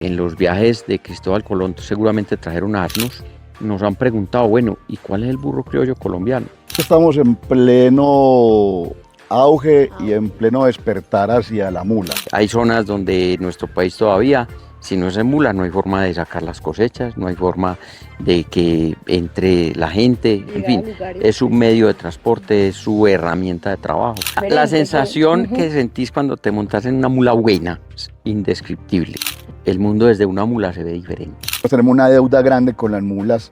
En los viajes de Cristóbal Colón seguramente trajeron asnos. Nos han preguntado, bueno, ¿y cuál es el burro criollo colombiano? Estamos en pleno auge y en pleno despertar hacia la mula. Hay zonas donde en nuestro país todavía, si no es en mula, no hay forma de sacar las cosechas, no hay forma de que entre la gente, en fin, es un medio de transporte, es su herramienta de trabajo. La sensación que sentís cuando te montas en una mula buena es indescriptible. El mundo desde una mula se ve diferente. Pues tenemos una deuda grande con las mulas,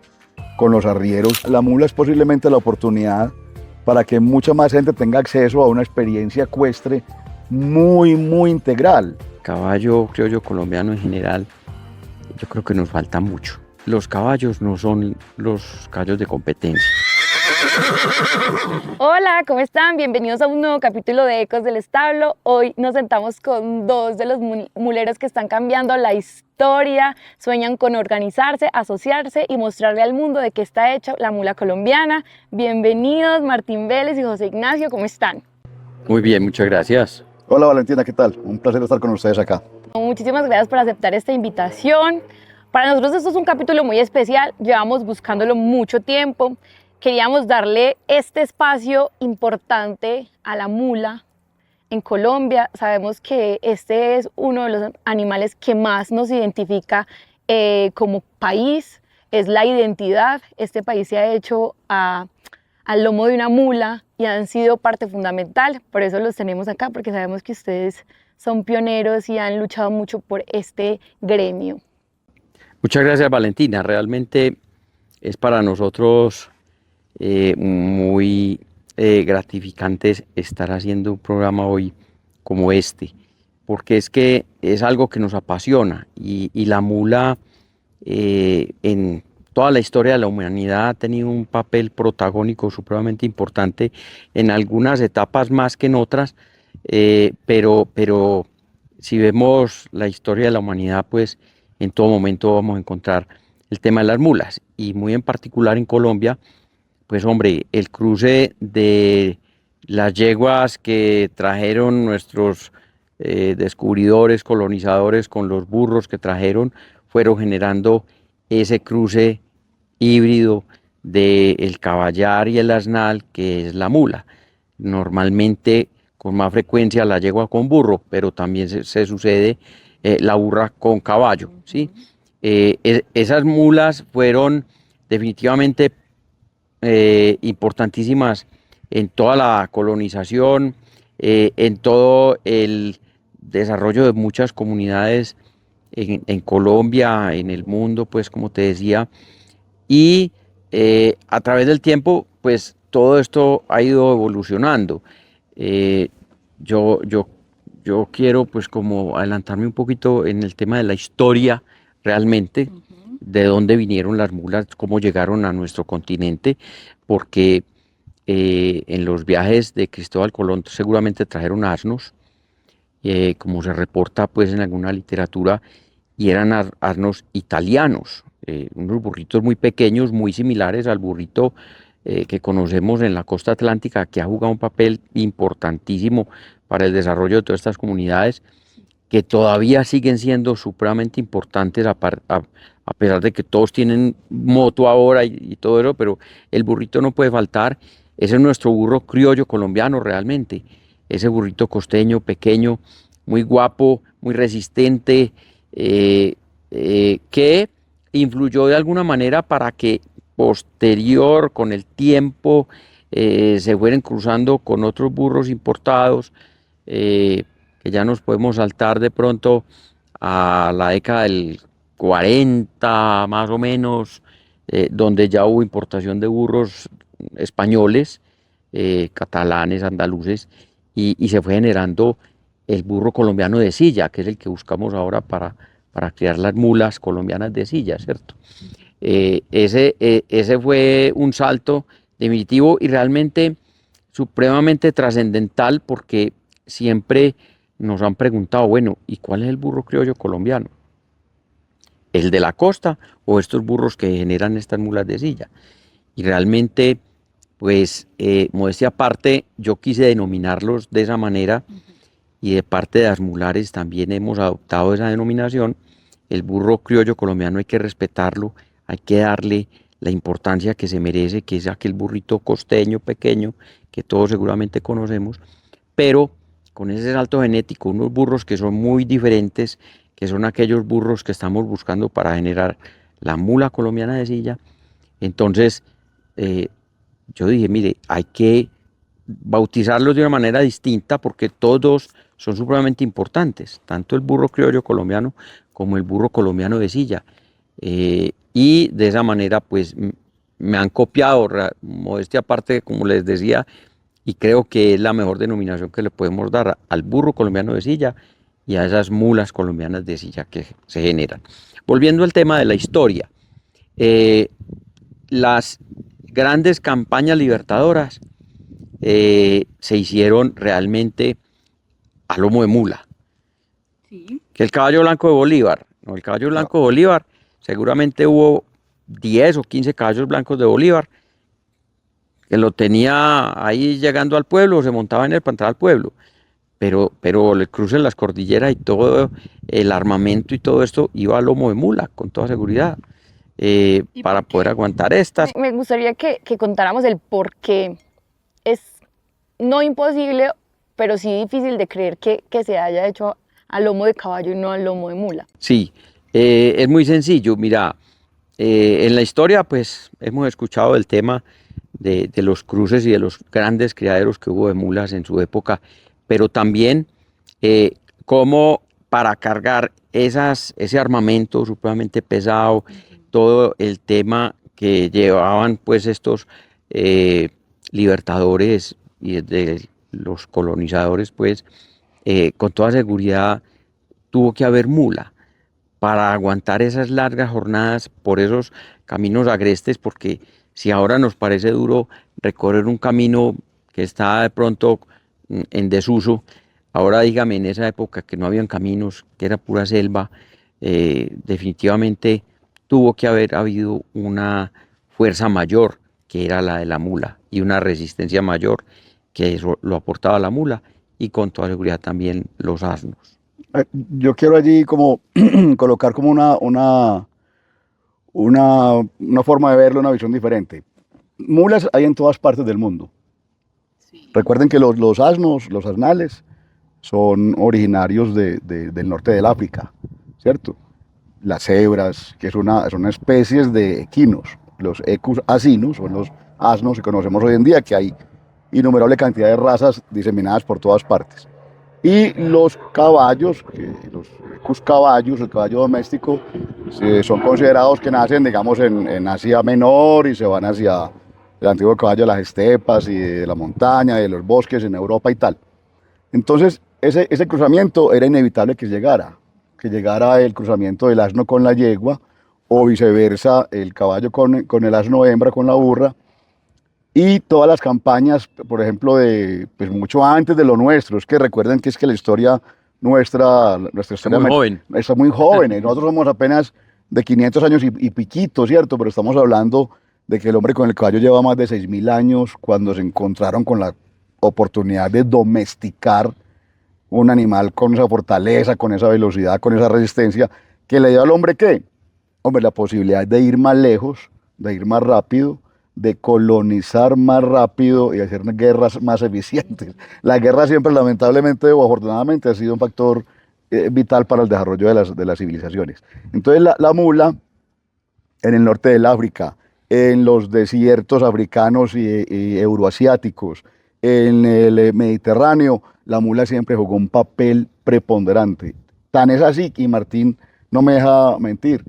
con los arrieros. La mula es posiblemente la oportunidad para que mucha más gente tenga acceso a una experiencia ecuestre muy integral. Caballo criollo colombiano en general, yo creo que nos falta mucho. Los caballos no son los caballos de competencia. Hola, ¿cómo están? Bienvenidos a un nuevo capítulo de Ecos del Establo. Hoy nos sentamos con dos de los muleros que están cambiando la historia, sueñan con organizarse, asociarse y mostrarle al mundo de qué está hecha la mula colombiana. Bienvenidos Martín Vélez y José Ignacio, ¿cómo están? Muy bien, muchas gracias. Hola Valentina, ¿qué tal? Un placer estar con ustedes acá. Muchísimas gracias por aceptar esta invitación. Para nosotros esto es un capítulo muy especial, llevamos buscándolo mucho tiempo. Queríamos darle este espacio importante a la mula en Colombia. Sabemos que este es uno de los animales que más nos identifica como país, es la identidad. Este país se ha hecho al lomo de una mula y han sido parte fundamental, por eso los tenemos acá, porque sabemos que ustedes son pioneros y han luchado mucho por este gremio. Muchas gracias Valentina, realmente es para nosotros muy gratificante estar haciendo un programa hoy como este, porque es que es algo que nos apasiona y la mula en toda la historia de la humanidad ha tenido un papel protagónico supremamente importante en algunas etapas más que en otras, pero si vemos la historia de la humanidad, pues en todo momento vamos a encontrar el tema de las mulas y muy en particular en Colombia. Pues hombre, el cruce de las yeguas que trajeron nuestros descubridores, colonizadores con los burros que trajeron, fueron generando ese cruce híbrido del caballar y el asnal, que es la mula. Normalmente con más frecuencia la yegua con burro, pero también se sucede la burra con caballo, ¿sí? Esas mulas fueron definitivamente importantísimas en toda la colonización, en todo el desarrollo de muchas comunidades en Colombia, en el mundo, pues como te decía, y a través del tiempo, pues todo esto ha ido evolucionando. Eh, yo, yo, yo quiero pues como adelantarme un poquito en el tema de la historia realmente, de dónde vinieron las mulas, cómo llegaron a nuestro continente, porque en los viajes de Cristóbal Colón seguramente trajeron asnos, como se reporta pues en alguna literatura, y eran asnos italianos, unos burritos muy pequeños, muy similares al burrito que conocemos en la costa atlántica, que ha jugado un papel importantísimo para el desarrollo de todas estas comunidades, que todavía siguen siendo supremamente importantes a pesar de que todos tienen moto ahora y todo eso, pero el burrito no puede faltar. Ese es nuestro burro criollo colombiano realmente, ese burrito costeño, muy guapo, muy resistente, que influyó de alguna manera para que posterior, con el tiempo, se fueran cruzando con otros burros importados, que ya nos podemos saltar de pronto a la década del 40 más o menos, donde ya hubo importación de burros españoles, catalanes, andaluces, y se fue generando el burro colombiano de silla, que es el que buscamos ahora para criar las mulas colombianas de silla, ¿cierto? Ese fue un salto definitivo y realmente supremamente trascendental, porque siempre nos han preguntado, bueno, ¿y cuál es el burro criollo colombiano? ¿El de la costa o estos burros que generan estas mulas de silla? Y realmente, pues, modestia aparte, yo quise denominarlos de esa manera, y de parte de las mulares también hemos adoptado esa denominación, el burro criollo colombiano hay que respetarlo, hay que darle la importancia que se merece, que es aquel burrito costeño pequeño que todos seguramente conocemos, pero con ese salto genético, unos burros que son muy diferentes, que son aquellos burros que estamos buscando para generar la mula colombiana de silla. Entonces, yo dije, mire, hay que bautizarlos de una manera distinta porque todos son supremamente importantes, tanto el burro criollo colombiano como el burro colombiano de silla. Y de esa manera, pues, me han copiado, modestia aparte, como les decía, y creo que es la mejor denominación que le podemos dar al burro colombiano de silla y a esas mulas colombianas de silla que se generan. Volviendo al tema de la historia, las grandes campañas libertadoras se hicieron realmente a lomo de mula. Sí. Que el caballo blanco de Bolívar, no, el caballo blanco de Bolívar, seguramente hubo 10 o 15 caballos blancos de Bolívar que lo tenía ahí llegando al pueblo, se montaba en él para entrar al pueblo, pero el cruce de las cordilleras y todo el armamento y todo esto iba a lomo de mula, con toda seguridad, para poder aguantar estas. Me gustaría que contáramos el por qué es no imposible, pero sí difícil de creer que se haya hecho a lomo de caballo y no a lomo de mula. Sí, es muy sencillo, mira, en la historia pues hemos escuchado el tema de los cruces y de los grandes criaderos que hubo de mulas en su época, pero también cómo para cargar ese armamento supremamente pesado, todo el tema que llevaban pues estos libertadores y de los colonizadores, pues con toda seguridad tuvo que haber mula para aguantar esas largas jornadas por esos caminos agrestes, porque si ahora nos parece duro recorrer un camino que está de pronto en desuso, ahora dígame en esa época que no habían caminos, que era pura selva, definitivamente tuvo que haber habido una fuerza mayor que era la de la mula y una resistencia mayor que eso lo aportaba la mula y con toda seguridad también los asnos. Yo quiero allí como colocar como una forma de verlo, una visión diferente. Mulas hay en todas partes del mundo. Sí. Recuerden que los asnos, los asnales, son originarios del norte del África, ¿cierto? Las cebras, que son especies de equinos. Los ecus asinus son los asnos que conocemos hoy en día, que hay innumerable cantidad de razas diseminadas por todas partes. Y los caballos, los ecus caballos, el caballo doméstico, son considerados que nacen, digamos, en Asia Menor y se van hacia el antiguo caballo de las estepas y de la montaña, de los bosques en Europa y tal. Entonces, ese cruzamiento era inevitable que llegara el cruzamiento del asno con la yegua o viceversa, el caballo con el asno hembra, con la burra. Y todas las campañas, por ejemplo, pues mucho antes de lo nuestro, es que recuerden que la historia nuestra historia muy joven. Está muy joven. Nosotros somos apenas de 500 años y piquito, ¿cierto? Pero estamos hablando de que el hombre con el caballo lleva más de 6.000 años cuando se encontraron con la oportunidad de domesticar un animal con esa fortaleza, con esa velocidad, con esa resistencia, que le dio al hombre, ¿qué? Hombre, la posibilidad de ir más lejos, de ir más rápido, de colonizar más rápido y hacer guerras más eficientes. La guerra siempre, lamentablemente o afortunadamente, ha sido un factor vital para el desarrollo de las civilizaciones. Entonces la mula, en el norte del África, en los desiertos africanos y euroasiáticos, en el Mediterráneo, la mula siempre jugó un papel preponderante. Tan es así, y Martín no me deja mentir,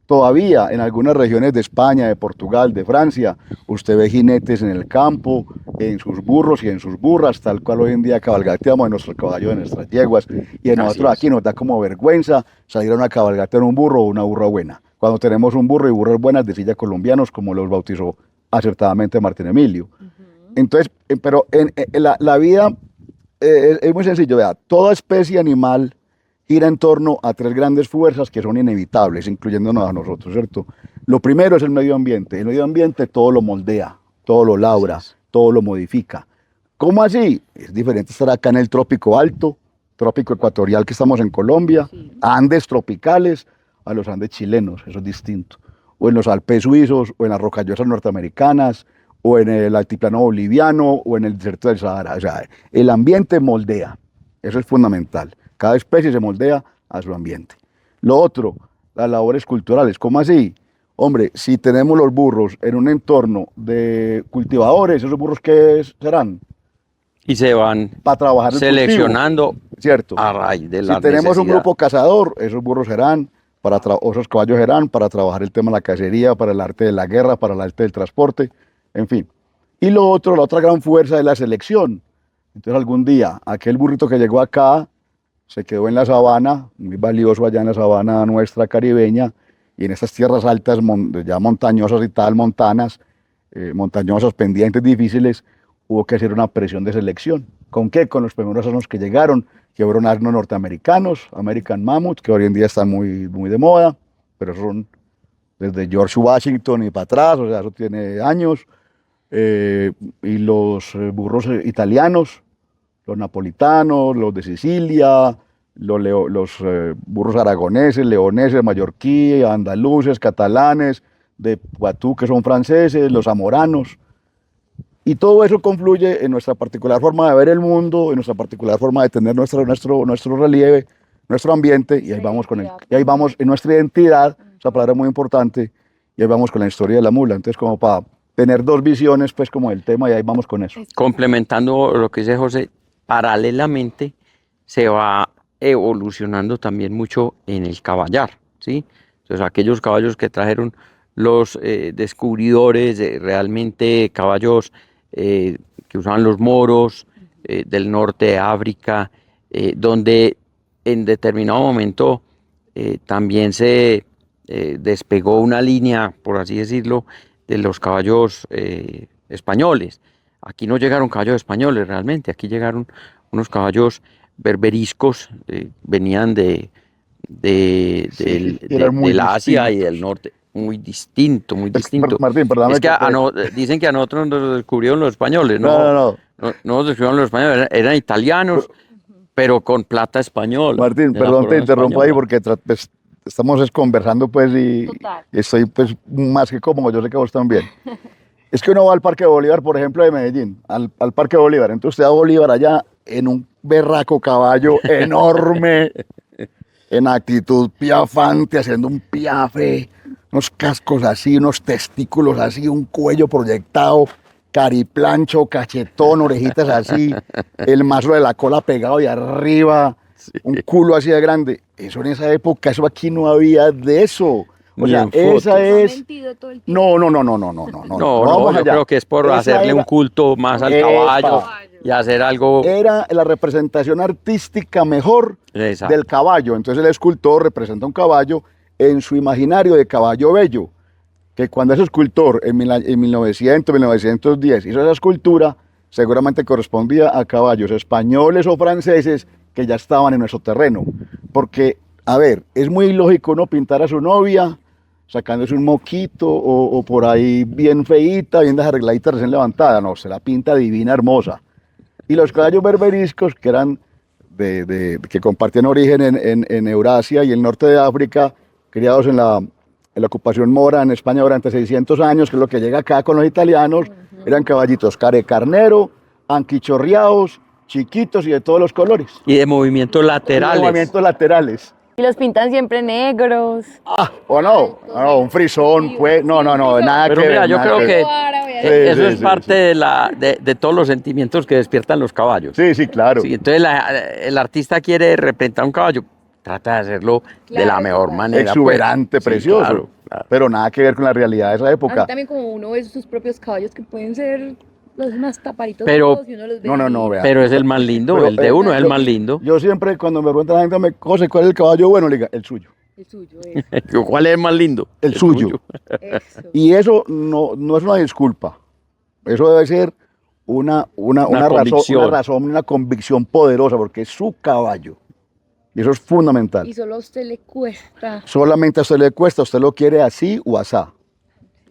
todavía en algunas regiones de España, de Portugal, de Francia, usted ve jinetes en el campo, en sus burros y en sus burras, tal cual hoy en día cabalgateamos en nuestro caballo, en nuestras yeguas, y en nosotros aquí nos da como vergüenza salir a una cabalgata en un burro o una burra buena, cuando tenemos un burro y burras buenas de silla colombianos, como los bautizó acertadamente Martín Emilio. Entonces, pero la vida es muy sencillo, vea, toda especie animal gira en torno a tres grandes fuerzas que son inevitables, incluyéndonos a nosotros, ¿cierto? Lo primero es el medio ambiente. El medio ambiente todo lo moldea, todo lo labra, todo lo modifica. ¿Cómo así? Es diferente estar acá en el trópico alto, trópico ecuatorial que estamos en Colombia, Andes tropicales, a los Andes chilenos, eso es distinto. O en los Alpes suizos, o en las rocallosas norteamericanas, o en el altiplano boliviano, o en el desierto del Sahara. O sea, el ambiente moldea, eso es fundamental. Cada especie se moldea a su ambiente. Lo otro, las labores culturales. ¿Cómo así? Hombre, si tenemos los burros en un entorno de cultivadores, ¿esos burros qué serán? Y se van Para trabajar el seleccionando cultivo, ¿cierto? a raíz de Si la tenemos un necesidad. grupo cazador, esos burros serán, o esos caballos serán para trabajar el tema de la cacería, para el arte de la guerra, para el arte del transporte, en fin. Y lo otro, la otra gran fuerza es la selección. Entonces algún día, aquel burrito que llegó acá, se quedó en la sabana, muy valioso allá en la sabana nuestra caribeña, y en estas tierras altas, ya montañosas y tal, montañosas, pendientes, difíciles, hubo que hacer una presión de selección. ¿Con qué? Con los primeros asnos que llegaron, que fueron asnos norteamericanos, American Mammoth, que hoy en día están muy, muy de moda, pero son desde George Washington y para atrás, o sea, eso tiene años, y los burros italianos, los napolitanos, los de Sicilia, los burros aragoneses, leoneses, mallorquí, andaluces, catalanes, de Poitou, que son franceses, los zamoranos. Y todo eso confluye en nuestra particular forma de ver el mundo, en nuestra particular forma de tener nuestro relieve, nuestro ambiente, y ahí vamos en nuestra identidad, esa palabra es muy importante, y ahí vamos con la historia de la mula. Entonces, como para tener dos visiones, pues, como del tema, y ahí vamos con eso. Complementando lo que dice José, paralelamente se va evolucionando también mucho en el caballar, ¿sí? Entonces, aquellos caballos que trajeron los descubridores, realmente caballos que usaban los moros del norte de África, donde en determinado momento también se despegó una línea, por así decirlo, de los caballos españoles. Aquí no llegaron caballos españoles realmente, aquí llegaron unos caballos berberiscos, venían del Asia y del norte. Muy distinto, muy distinto. Martín, perdóname. Es que dicen que a nosotros nos descubrieron los españoles, no. No nos descubrieron los españoles, eran italianos, pero con plata español. Martín, perdón, te interrumpo ahí porque pues, estamos conversando, pues, y estoy, pues, más que cómodo, yo sé que vos también. Es que uno va al Parque Bolívar, por ejemplo, de Medellín, al Parque Bolívar, entonces usted va a Bolívar allá en un berraco caballo enorme, en actitud piafante, haciendo un piafe, unos cascos así, unos testículos así, un cuello proyectado, cariplancho, cachetón, orejitas así, el mazo de la cola pegado de arriba, un culo así de grande. Eso en esa época, eso aquí no había de eso. O sea, esa es... No, yo creo que es por hacerle un culto más al caballo y hacer algo... Era la representación artística mejor del caballo. Entonces el escultor representa un caballo en su imaginario de caballo bello, que cuando ese escultor en 1900, 1910 hizo esa escultura, seguramente correspondía a caballos españoles o franceses que ya estaban en nuestro terreno. Porque, a ver, es muy ilógico uno pintar a su novia sacándose un moquito o por ahí bien feíta, bien desarregladita, recién levantada. No, se la pinta divina, hermosa. Y los caballos berberiscos, que eran que compartían origen en Eurasia y el norte de África, criados en la ocupación mora en España durante 600 años, que es lo que llega acá con los italianos, eran caballitos carecarnero, anquichorreados, chiquitos y de todos los colores. Y de movimientos laterales. Y los pintan siempre negros. O no, un frisón, pues, no, nada pero que mira, ver. yo creo que eso es sí, parte de todos los sentimientos que despiertan los caballos. Sí, claro. Sí, entonces el artista quiere representar un caballo, trata de hacerlo de la mejor manera. Exuberante, pues. precioso. Sí, claro. Pero nada que ver con la realidad de esa época. Así también como uno ve sus propios caballos que pueden ser los más taparitos, Pero, y uno los ve. No, vea. Pero es el más lindo, Pero, el de uno es el más lindo. Yo siempre, cuando me preguntan a la gente, José, ¿cuál es el caballo bueno? Le digo, el suyo. El suyo, eso. ¿Cuál es el más lindo? El suyo. Eso. Y eso no es una disculpa. Eso debe ser una razón, una convicción poderosa, porque es su caballo. Y eso es fundamental. Y solo a usted le cuesta. Solamente a usted le cuesta, usted lo quiere así o asá.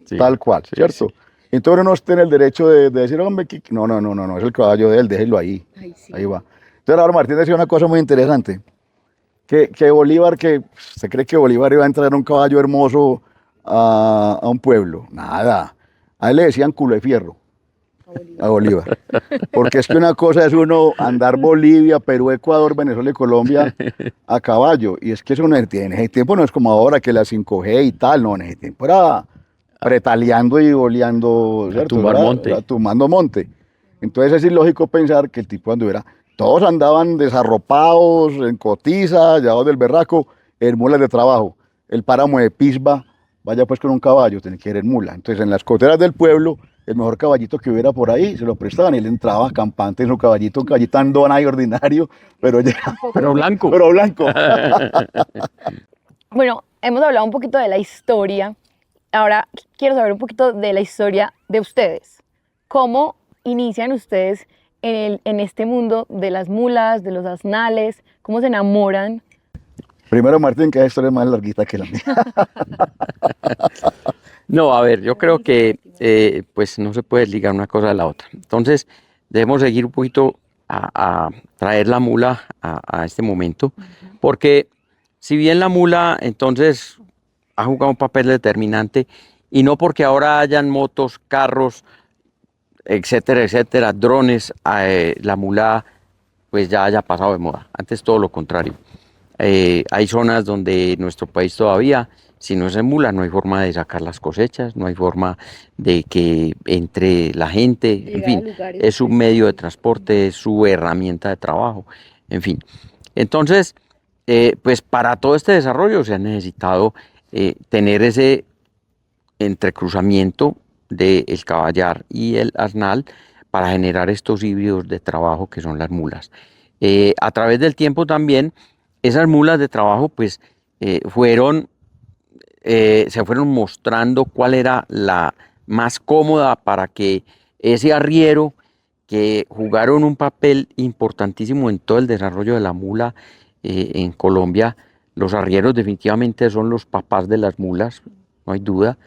Sí, tal cual, sí, ¿cierto? Sí. Entonces uno no tiene el derecho de decir, hombre, no, es el caballo de él, déjelo ahí. Ay, sí. Ahí va. Entonces ahora Martín decía una cosa muy interesante. que Bolívar, que se cree que Bolívar iba a entrar en un caballo hermoso a un pueblo. Nada. A él le decían culo de fierro, a Bolívar. Porque es que una cosa es uno andar Bolivia, Perú, Ecuador, Venezuela y Colombia a caballo. Y es que eso en ese tiempo no es como ahora que la 5G y tal, no, en ese tiempo era pretaleando y boleando, ¿cierto? tumbar monte. Era tumbando monte. Entonces es ilógico pensar que el tipo anduviera. Todos andaban desarropados, en cotiza, llevados del berraco, en mulas de trabajo. El páramo de Pisba, vaya pues con un caballo, tiene que ir en mula. Entonces en las coteras del pueblo, el mejor caballito que hubiera por ahí, se lo prestaban y él entraba campante en su caballito, un caballito andona y ordinario, pero ya, Pero blanco. pero blanco. Bueno, hemos hablado un poquito de la historia. Ahora quiero saber un poquito de la historia de ustedes. ¿Cómo inician ustedes en este mundo de las mulas, de los asnales? ¿Cómo se enamoran? Primero, Martín, que esa historia es más larguita que la mía. No, a ver, yo creo que pues no se puede ligar una cosa a la otra. Entonces, debemos seguir un poquito a traer la mula a este momento, porque si bien la mula entonces ha jugado un papel determinante, y no porque ahora hayan motos, carros, etcétera, etcétera, drones, la mula pues ya haya pasado de moda. Antes todo lo contrario. Hay zonas donde en nuestro país todavía, si no es en mula, no hay forma de sacar las cosechas, no hay forma de que entre la gente, en Llegar a fin, lugares, es un medio de transporte, es su herramienta de trabajo, en fin. Entonces, pues para todo este desarrollo se ha necesitado tener ese entrecruzamiento del caballar y el asnal para generar estos híbridos de trabajo que son las mulas. A través del tiempo también, esas mulas de trabajo pues se fueron mostrando cuál era la más cómoda para que ese arriero, que jugaron un papel importantísimo en todo el desarrollo de la mula en Colombia. Los arrieros definitivamente son los papás de las mulas, no hay duda.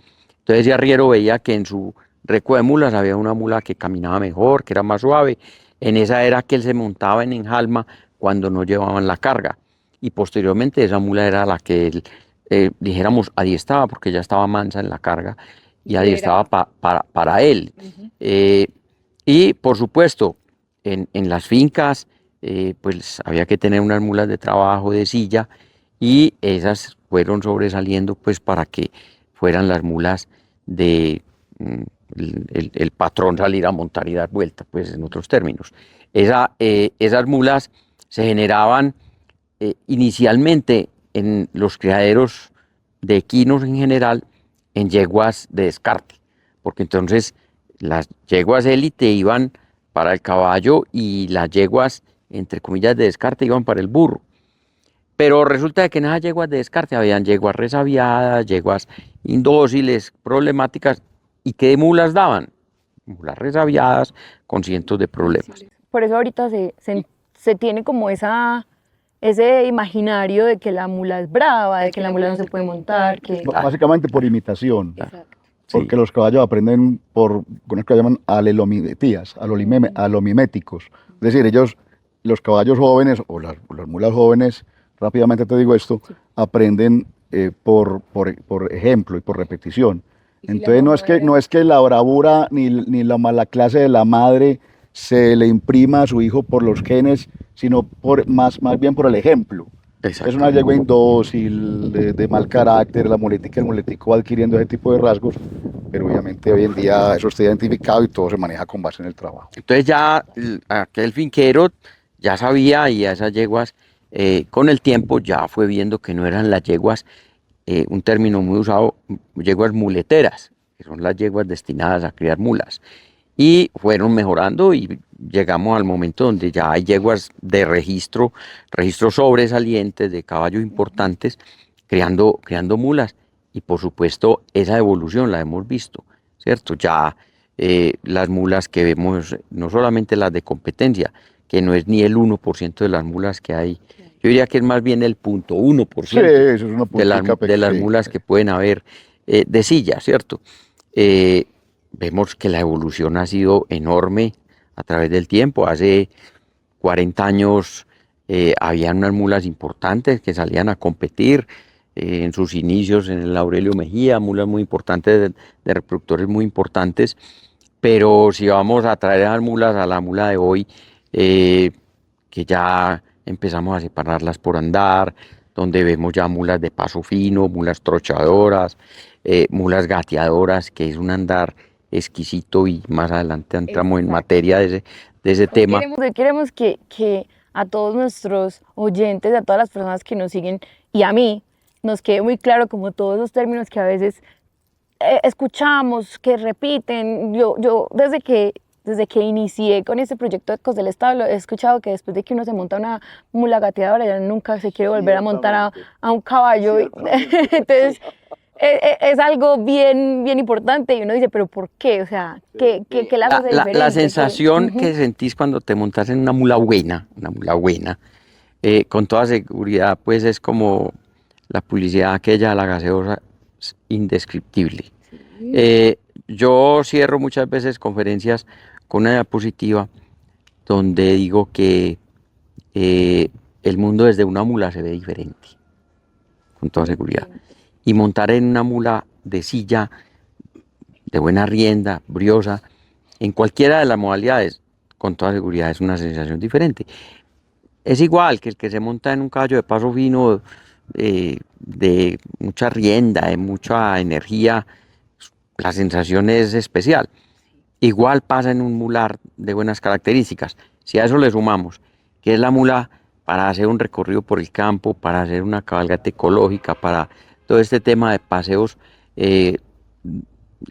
Entonces ese arriero veía que en su reco de mulas había una mula que caminaba mejor, que era más suave. En esa era que él se montaba en enjalma cuando no llevaban la carga. Y posteriormente esa mula era la que él, dijéramos, adiestraba, porque ya estaba mansa en la carga y adiestraba para él. Y por supuesto, en las fincas, pues había que tener unas mulas de trabajo, de silla, y esas fueron sobresaliendo pues para que fueran las mulas de el patrón salir a montar y dar vuelta, pues en otros términos. Esas mulas se generaban inicialmente en los criaderos de equinos en general, en yeguas de descarte, porque entonces las yeguas élite iban para el caballo y las yeguas, entre comillas, de descarte iban para el burro. Pero resulta que en esas yeguas de descarte habían yeguas resabiadas, yeguas indóciles, problemáticas. ¿Y qué mulas daban? Mulas resabiadas con cientos de problemas. Por eso ahorita se tiene como ese imaginario de que la mula es brava, de que la mula no se puede montar, que... Básicamente por imitación. Exacto. Porque los caballos aprenden por unas que llaman alelomimetías, alomiméticos. Es decir, los caballos jóvenes o las mulas jóvenes, rápidamente te digo esto, aprenden por ejemplo y por repetición. Entonces no es que la bravura ni la mala clase de la madre se le imprima a su hijo por los genes, sino más bien por el ejemplo. Es una yegua indócil, de mal carácter, el muletico va adquiriendo ese tipo de rasgos, pero obviamente hoy en día eso está identificado y todo se maneja con base en el trabajo. Entonces ya aquel finquero ya sabía, y a esas yeguas con el tiempo ya fue viendo que no eran las yeguas, un término muy usado, yeguas muleteras, que son las yeguas destinadas a criar mulas. Y fueron mejorando y llegamos al momento donde ya hay yeguas de registros sobresalientes, de caballos importantes, criando mulas. Y por supuesto esa evolución la hemos visto, ¿cierto? Ya las mulas que vemos, no solamente las de competencia, que no es ni el 1% de las mulas que hay, yo diría que es más bien el 0.1% Sí, eso es una de las mulas que pueden haber de silla, ¿cierto? Vemos que la evolución ha sido enorme a través del tiempo. Hace 40 años había unas mulas importantes que salían a competir en sus inicios en el Aurelio Mejía, mulas muy importantes, de reproductores muy importantes, pero si vamos a traer a las mulas a la mula de hoy, que ya empezamos a separarlas por andar, donde vemos ya mulas de paso fino, mulas trochadoras, mulas gateadoras, que es un andar exquisito, y más adelante entramos en materia de ese tema. Queremos que a todos nuestros oyentes, a todas las personas que nos siguen y a mí, nos quede muy claro como todos los términos que a veces escuchamos, que repiten. Yo desde que inicié con este proyecto de Ecos del Estado, he escuchado que después de que uno se monta una mula gateadora, ya nunca se quiere volver a montar a un caballo. Entonces, es algo bien, bien importante y uno dice, pero ¿por qué? O sea, ¿qué las hace diferente? La sensación que sentís cuando te montas en una mula buena, con toda seguridad, pues es como la publicidad aquella de la gaseosa, es indescriptible. Yo cierro muchas veces conferencias con una diapositiva donde digo que el mundo desde una mula se ve diferente, con toda seguridad. Y montar en una mula de silla, de buena rienda, briosa, en cualquiera de las modalidades, con toda seguridad es una sensación diferente. Es igual que el que se monta en un caballo de paso fino, de mucha rienda, de mucha energía, la sensación es especial. Igual pasa en un mular de buenas características. Si a eso le sumamos que es la mula para hacer un recorrido por el campo, para hacer una cabalgata ecológica, para todo este tema de paseos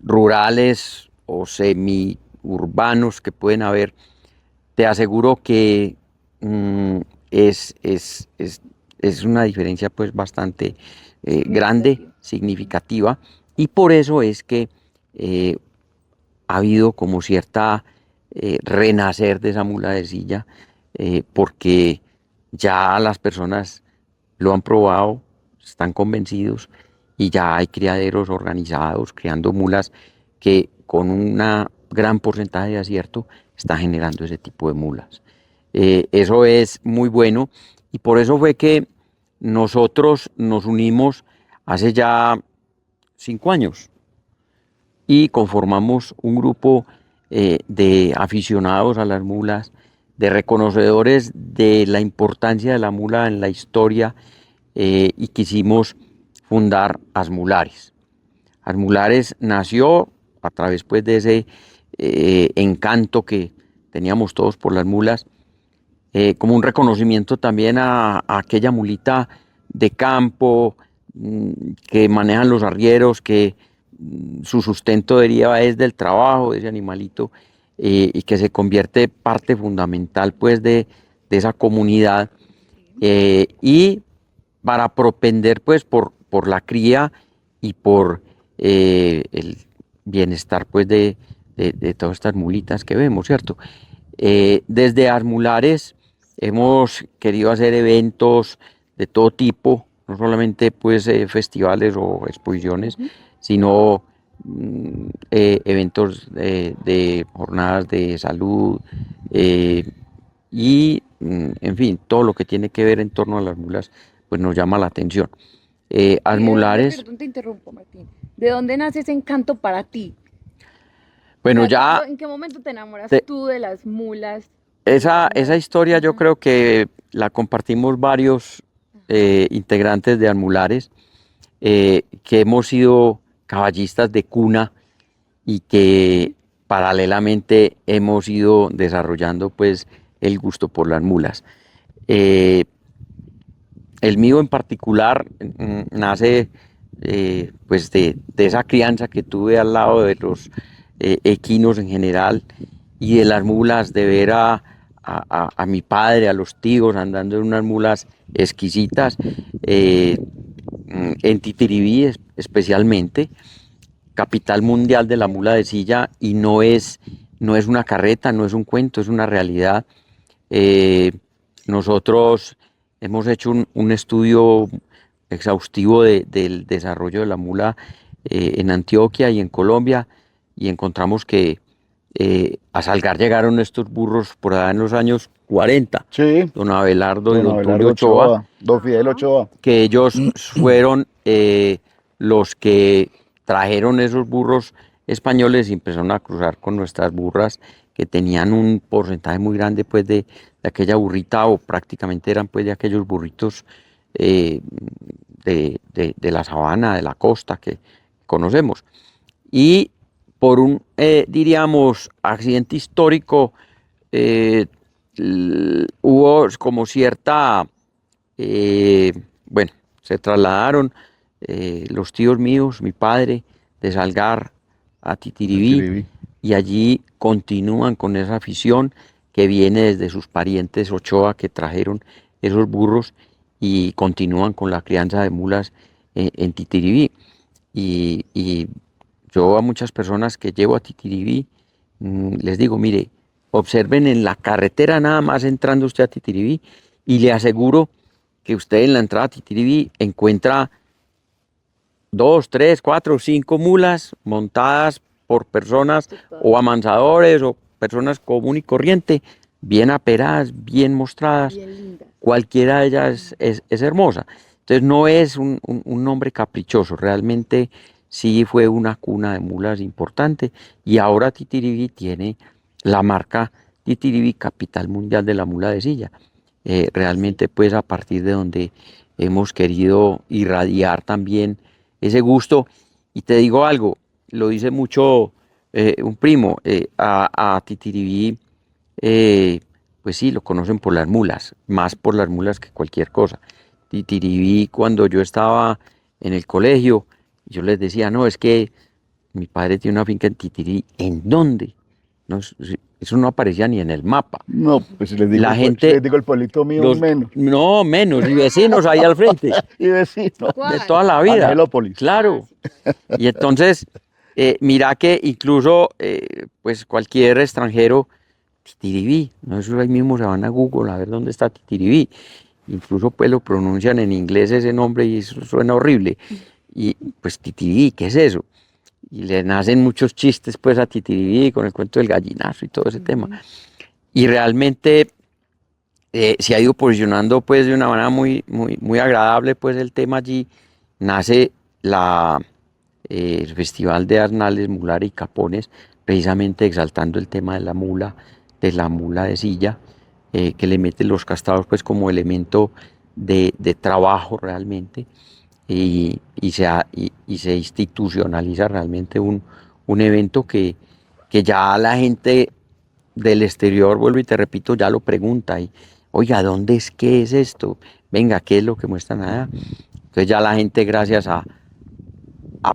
rurales o semi-urbanos que pueden haber, te aseguro que es una diferencia pues bastante grande, significativa, y por eso es que ha habido como cierta renacer de esa mula de silla, porque ya las personas lo han probado, están convencidos, y ya hay criaderos organizados criando mulas que con un gran porcentaje de acierto están generando ese tipo de mulas. Eso es muy bueno, y por eso fue que nosotros nos unimos hace ya 5 años y conformamos un grupo de aficionados a las mulas, de reconocedores de la importancia de la mula en la historia, y quisimos fundar Asmulares. Asmulares nació a través pues, de ese encanto que teníamos todos por las mulas, como un reconocimiento también a aquella mulita de campo que manejan los arrieros, que su sustento deriva es del trabajo de ese animalito, y que se convierte parte fundamental pues de esa comunidad, y para propender pues por la cría y por el bienestar pues de todas estas mulitas que vemos, ¿cierto? Desde Asmulares hemos querido hacer eventos de todo tipo, no solamente pues festivales o exposiciones, sino eventos de jornadas de salud, y en fin, todo lo que tiene que ver en torno a las mulas pues nos llama la atención. Asmulares... Perdón, te interrumpo, Martín. ¿De dónde nace ese encanto para ti? Bueno, O sea, ya... ¿en qué momento te enamoras tú de las mulas? Esa historia yo creo que la compartimos varios integrantes de Asmulares, que hemos sido caballistas de cuna y que paralelamente hemos ido desarrollando pues el gusto por las mulas. El mío en particular nace pues de esa crianza que tuve al lado de los equinos en general y de las mulas, de ver a mi padre, a los tíos andando en unas mulas exquisitas, en Titiribí especialmente, capital mundial de la mula de silla, y no es una carreta, no es un cuento, es una realidad. Nosotros hemos hecho un estudio exhaustivo del desarrollo de la mula en Antioquia y en Colombia, y encontramos que a Salgar llegaron estos burros por allá en los años 40, Sí, don Abelardo y don don Tulio Abelardo Ochoa, Ochoa, don Fidel Ochoa. que ellos fueron los que trajeron esos burros españoles y empezaron a cruzar con nuestras burras que tenían un porcentaje muy grande pues de aquella burrita o prácticamente eran pues de aquellos burritos eh, de la sabana, de la costa que conocemos. Y por un, diríamos, accidente histórico, eh, hubo como cierta, eh, bueno, se trasladaron los tíos míos, mi padre, de Salgar a Titiribí, Tiribí. y allí continúan con esa afición que viene desde sus parientes Ochoa que trajeron esos burros y continúan con la crianza de mulas en Titiribí. Y yo a muchas personas que llevo a Titiribí les digo, mire, observen en la carretera nada más entrando usted a Titiribí y le aseguro que usted en la entrada a Titiribí encuentra 2, 3, 4, 5 mulas montadas por personas o amansadores o personas común y corriente, bien aperadas, bien mostradas. Bien linda. Cualquiera de ellas es hermosa. Entonces no es un nombre caprichoso, realmente sí fue una cuna de mulas importante y ahora Titiribí tiene la marca Titiribí, capital mundial de la mula de silla. Realmente pues a partir de donde hemos querido irradiar también ese gusto. Y te digo algo, lo dice mucho un primo, a Titiribí, pues sí, lo conocen por las mulas, más por las mulas que cualquier cosa. Titiribí, cuando yo estaba en el colegio, yo les decía, no, es que mi padre tiene una finca en Titiribí. ¿En dónde? No, eso no aparecía ni en el mapa. No, pues si les digo, La si gente, les digo el pueblito mío, menos. no, menos, y vecinos ahí al frente, Y vecino, de ¿Cuál? toda la vida. Angelópolis. Claro. Ah, sí, Y entonces, mira que incluso, pues cualquier extranjero, Titiribí, no, eso ahí mismo se van a Google a ver dónde está Titiribí. Incluso pues lo pronuncian en inglés ese nombre y eso suena horrible. Y pues Titiribí, ¿qué es eso? Y le nacen muchos chistes pues a Titiribí con el cuento del gallinazo y todo ese tema. Y realmente se ha ido posicionando pues de una manera muy agradable pues el tema allí. Nace el Festival de Arnales, Mular y Capones, precisamente exaltando el tema de la mula de silla, que le mete los castados pues como elemento de trabajo realmente y se institucionaliza realmente un evento que ya la gente del exterior, vuelvo y te repito, ya lo pregunta y, oiga, ¿dónde es qué es esto? Venga, ¿qué es lo que muestran allá? Entonces ya la gente, gracias a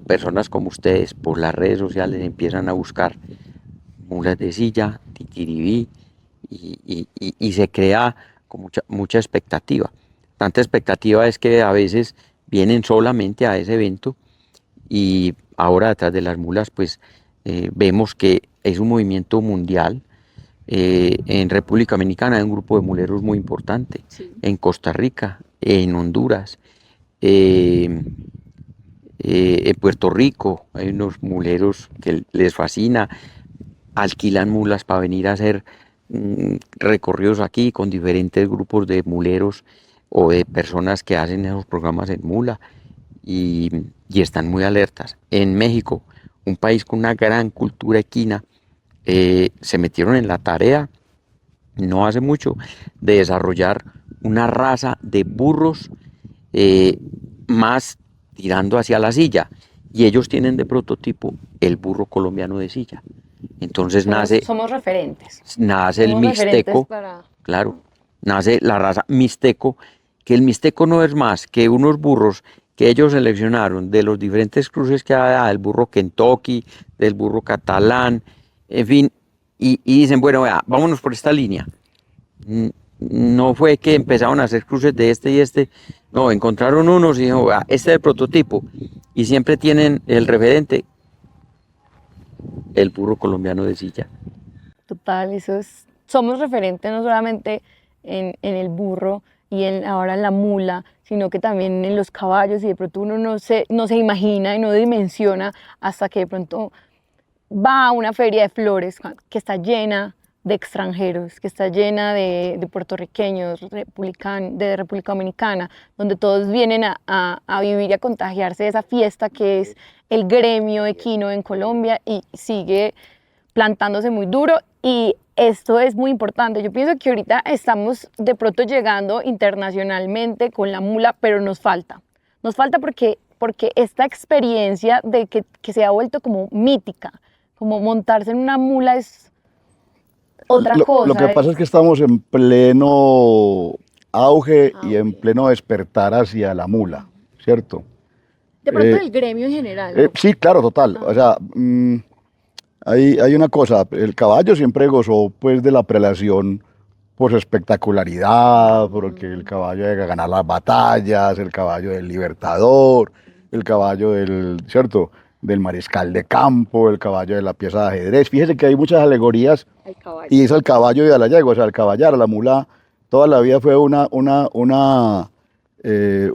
personas como ustedes, por las redes sociales empiezan a buscar mulas de silla, Titiribí, y se crea con mucha expectativa. Tanta expectativa es que a veces vienen solamente a ese evento y ahora detrás de las mulas pues vemos que es un movimiento mundial. En República Dominicana hay un grupo de muleros muy importante, sí. en Costa Rica, en Honduras, eh, en Puerto Rico hay unos muleros que les fascina, alquilan mulas para venir a hacer recorridos aquí con diferentes grupos de muleros o de personas que hacen esos programas en mula y, y están muy alertas. En México, un país con una gran cultura equina, se metieron en la tarea no hace mucho de desarrollar una raza de burros eh, más tirando hacia la silla y ellos tienen de prototipo el burro colombiano de silla. Entonces Somos referentes. nace el Somos referentes mixteco, para... claro, nace la raza mixteco, que el mixteco no es más que unos burros que ellos seleccionaron de los diferentes cruces que hay, del burro Kentucky, del burro catalán, en fin, y dicen, bueno, vea, vámonos por esta línea. No fue que empezaron a hacer cruces de este y este, no, encontraron unos y dijeron, vea, este es el prototipo, y siempre tienen el referente, el burro colombiano de silla. Total, somos referentes no solamente en el burro y ahora en la mula, sino que también en los caballos y de pronto uno no se imagina y no dimensiona hasta que de pronto va a una feria de flores que está llena de extranjeros, que está llena de puertorriqueños, de República Dominicana, donde todos vienen a vivir y a contagiarse de esa fiesta que es el gremio equino en Colombia y sigue plantándose muy duro. Y esto es muy importante. Yo pienso que ahorita estamos de pronto llegando internacionalmente con la mula, pero nos falta. Nos falta porque esta experiencia de que se ha vuelto como mítica, como montarse en una mula es otra cosa. Lo que pasa es que estamos en pleno auge y en pleno despertar hacia la mula, ¿cierto? De pronto el gremio en general, ¿no? Sí, claro, total. O sea, hay una cosa, el caballo siempre gozó pues de la prelación por su espectacularidad, porque el caballo de ganar las batallas, el caballo del libertador, el caballo del, ¿cierto?, del mariscal de campo, el caballo de la pieza de ajedrez. Fíjese que hay muchas alegorías y es al caballo y a la yegua, o sea, al caballar, a la mula, toda la vida fue una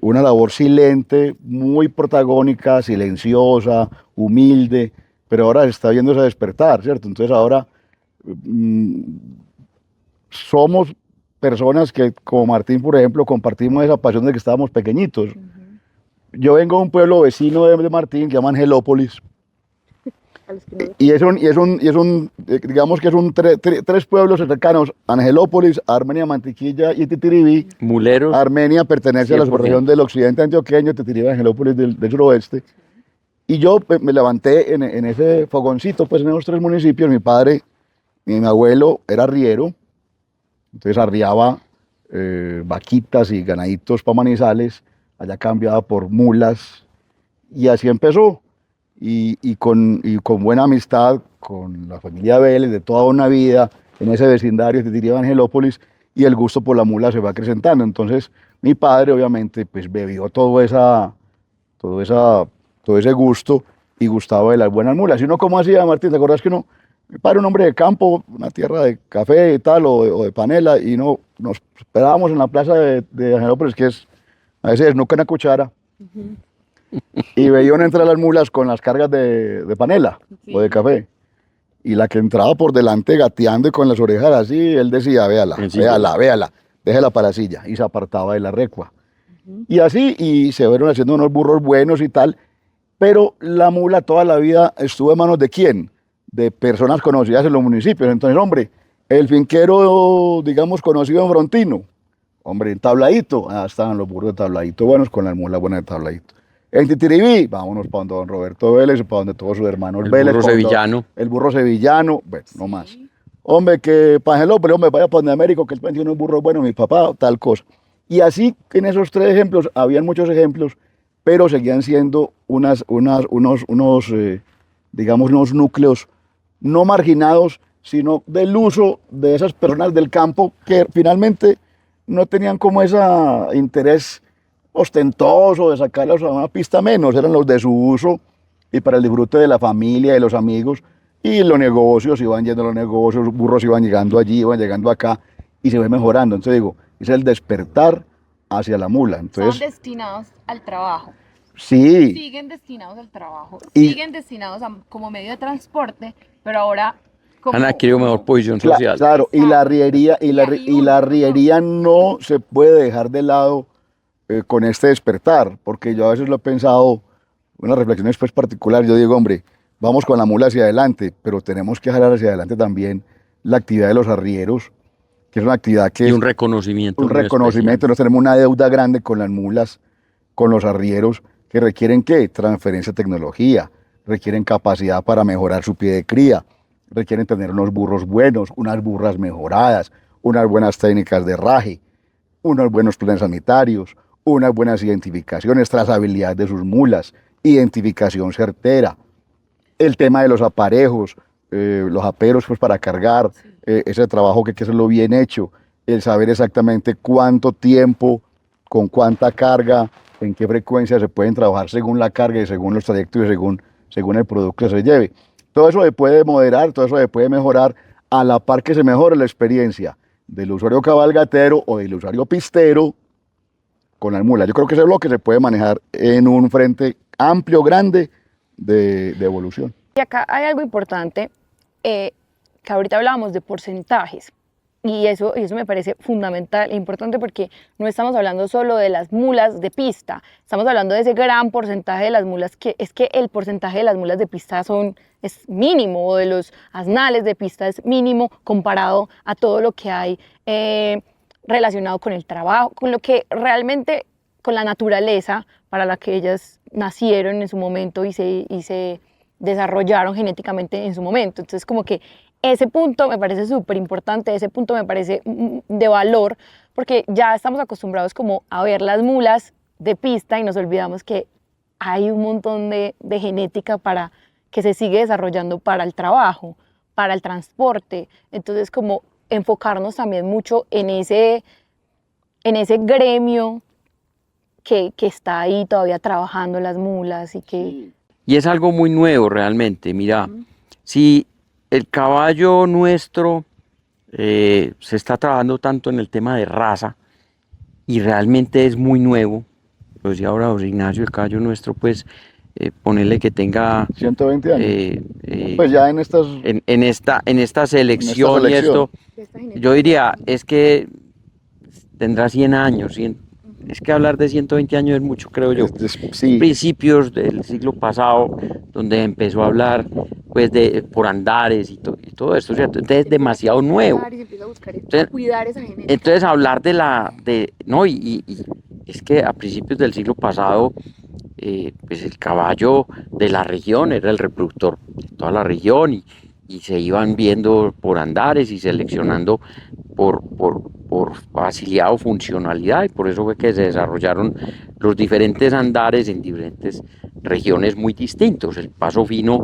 labor silente, muy protagónica, silenciosa, humilde, pero ahora se está viendo ese despertar, ¿cierto? Entonces ahora somos personas que, como Martín, por ejemplo, compartimos esa pasión de que estábamos pequeñitos. Yo vengo de un pueblo vecino de Martín, que se llama Angelópolis, y digamos que son tres pueblos cercanos: Angelópolis, Armenia, Mantequilla y Titiribí. Muleros. Armenia pertenece a la 100%. subregión del occidente antioqueño, Titiribí, Angelópolis del suroeste. Y yo me levanté en ese fogoncito, pues en esos tres municipios. Mi padre, mi abuelo era arriero, entonces arriaba vaquitas y ganaditos para Manizales, allá cambiaba por mulas, y así empezó. Y con buena amistad con la familia Vélez de toda una vida en ese vecindario de Titiribí, Angelópolis, y el gusto por la mula se va acrecentando. Entonces mi padre obviamente pues bebió todo ese gusto y gustaba de las buenas mulas. Y uno, ¿cómo hacía, Martín? ¿Te acuerdas que mi padre, un hombre de campo, una tierra de café y tal, o de panela, y nos esperábamos en la plaza de Angelópolis, que es a veces no una cuchara, y veían entrar las mulas con las cargas de panela o de café. Y la que entraba por delante gateando y con las orejas así, él decía, véala, déjela para la silla, y se apartaba de la recua. Y así, y se fueron haciendo unos burros buenos y tal, pero la mula toda la vida estuvo en manos de ¿quién? De personas conocidas en los municipios. Entonces, hombre, el finquero, digamos, conocido en Frontino, hombre, en Tabladito, estaban los burros de Tabladito buenos con las mulas buenas de Tabladito. En Titiribí, vámonos para donde don Roberto Vélez, para donde todos sus hermanos El Vélez. burro sevillano. El burro sevillano, bueno, no más. Hombre, que para Angelópolis, hombre, vaya para donde Américo, que él tiene unos burros buenos, mi papá, tal cosa. Y así, en esos tres ejemplos, habían muchos ejemplos, pero seguían siendo digamos, unos núcleos no marginados, sino del uso de esas personas del campo que finalmente no tenían como ese interés ostentoso de sacarlos a una pista menos, eran los de su uso y para el disfrute de la familia, de los amigos, y los negocios, iban yendo a los negocios, los burros iban llegando allí, iban llegando acá, y se fue mejorando. Entonces digo, es el despertar hacia la mula. Entonces, Son destinados al trabajo. sí. Siguen destinados al trabajo. Y- Siguen destinados como medio de transporte, pero ahora como... Han adquirido mejor posición Cla- social. Claro, y la riería, y la riería no se puede dejar de lado con este despertar, porque yo a veces lo he pensado, unas reflexiones pues particulares, yo digo, hombre, vamos con la mula hacia adelante, pero tenemos que jalar hacia adelante también la actividad de los arrieros, que es una actividad que Y es un reconocimiento. un muy reconocimiento. especial. Nos tenemos una deuda grande con las mulas, con los arrieros, que requieren ¿qué? Transferencia de tecnología, requieren capacidad para mejorar su pie de cría, requieren tener unos burros buenos, unas burras mejoradas, unas buenas técnicas de raje, unos buenos planes sanitarios, unas buenas identificaciones, trazabilidad de sus mulas, identificación certera, el tema de los aparejos, los aperos pues para cargar, ese trabajo que hay que hacerlo bien hecho, el saber exactamente cuánto tiempo, con cuánta carga, en qué frecuencia se pueden trabajar según la carga y según los trayectos y según el producto que se lleve. Todo eso se puede moderar, todo eso se puede mejorar a la par que se mejore la experiencia del usuario cabalgatero o del usuario pistero con las mulas. Yo creo que eso es lo que se puede manejar en un frente amplio, grande de evolución. Y acá hay algo importante que que ahorita hablábamos de porcentajes. Y eso me parece fundamental e importante porque no estamos hablando solo de las mulas de pista, estamos hablando de ese gran porcentaje de las mulas que es que el porcentaje de las mulas de pista es mínimo, o de los asnales de pista es mínimo comparado a todo lo que hay relacionado con el trabajo, con lo que realmente, con la naturaleza para la que ellas nacieron en su momento y se desarrollaron genéticamente en su momento. Entonces como que ese punto me parece súper importante, ese punto me parece de valor, porque ya estamos acostumbrados como a ver las mulas de pista y nos olvidamos que hay un montón de genética para que se sigue desarrollando para el trabajo, para el transporte. Entonces como enfocarnos también mucho en ese gremio que está ahí todavía trabajando las mulas y que... Y es algo muy nuevo realmente. Mira, si el caballo nuestro se está trabajando tanto en el tema de raza y realmente es muy nuevo, pues y ahora José Ignacio, el caballo nuestro, pues ponerle que tenga 120 años. Pues ya en estas... en esta selección y esto, yo diría, es que tendrá 100 años, es que hablar de 120 años es mucho, creo yo. Sí. Principios del siglo pasado, donde empezó a hablar pues por andares y todo esto, ¿cierto? Entonces es demasiado nuevo. Entonces hablar no, y es que a principios del siglo pasado, pues el caballo de la región era el reproductor de toda la región y se iban viendo por andares y seleccionando por facilidad o funcionalidad, y por eso fue que se desarrollaron los diferentes andares en diferentes regiones muy distintos. El paso fino,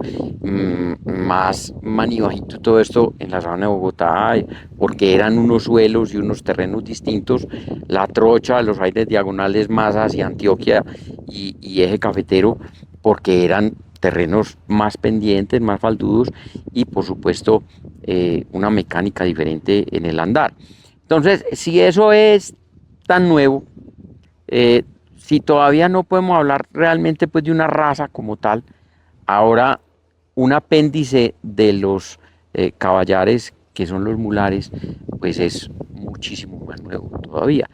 más manibajito, todo esto en la sabana de Bogotá, porque eran unos suelos y unos terrenos distintos. La trocha, los aires diagonales más hacia Antioquia y eje cafetero, porque eran terrenos más pendientes, más faldudos y por supuesto una mecánica diferente en el andar. Entonces, si eso es tan nuevo, si todavía no podemos hablar realmente pues de una raza como tal, ahora un apéndice de los caballares, que son los mulares, pues es muchísimo más nuevo todavía.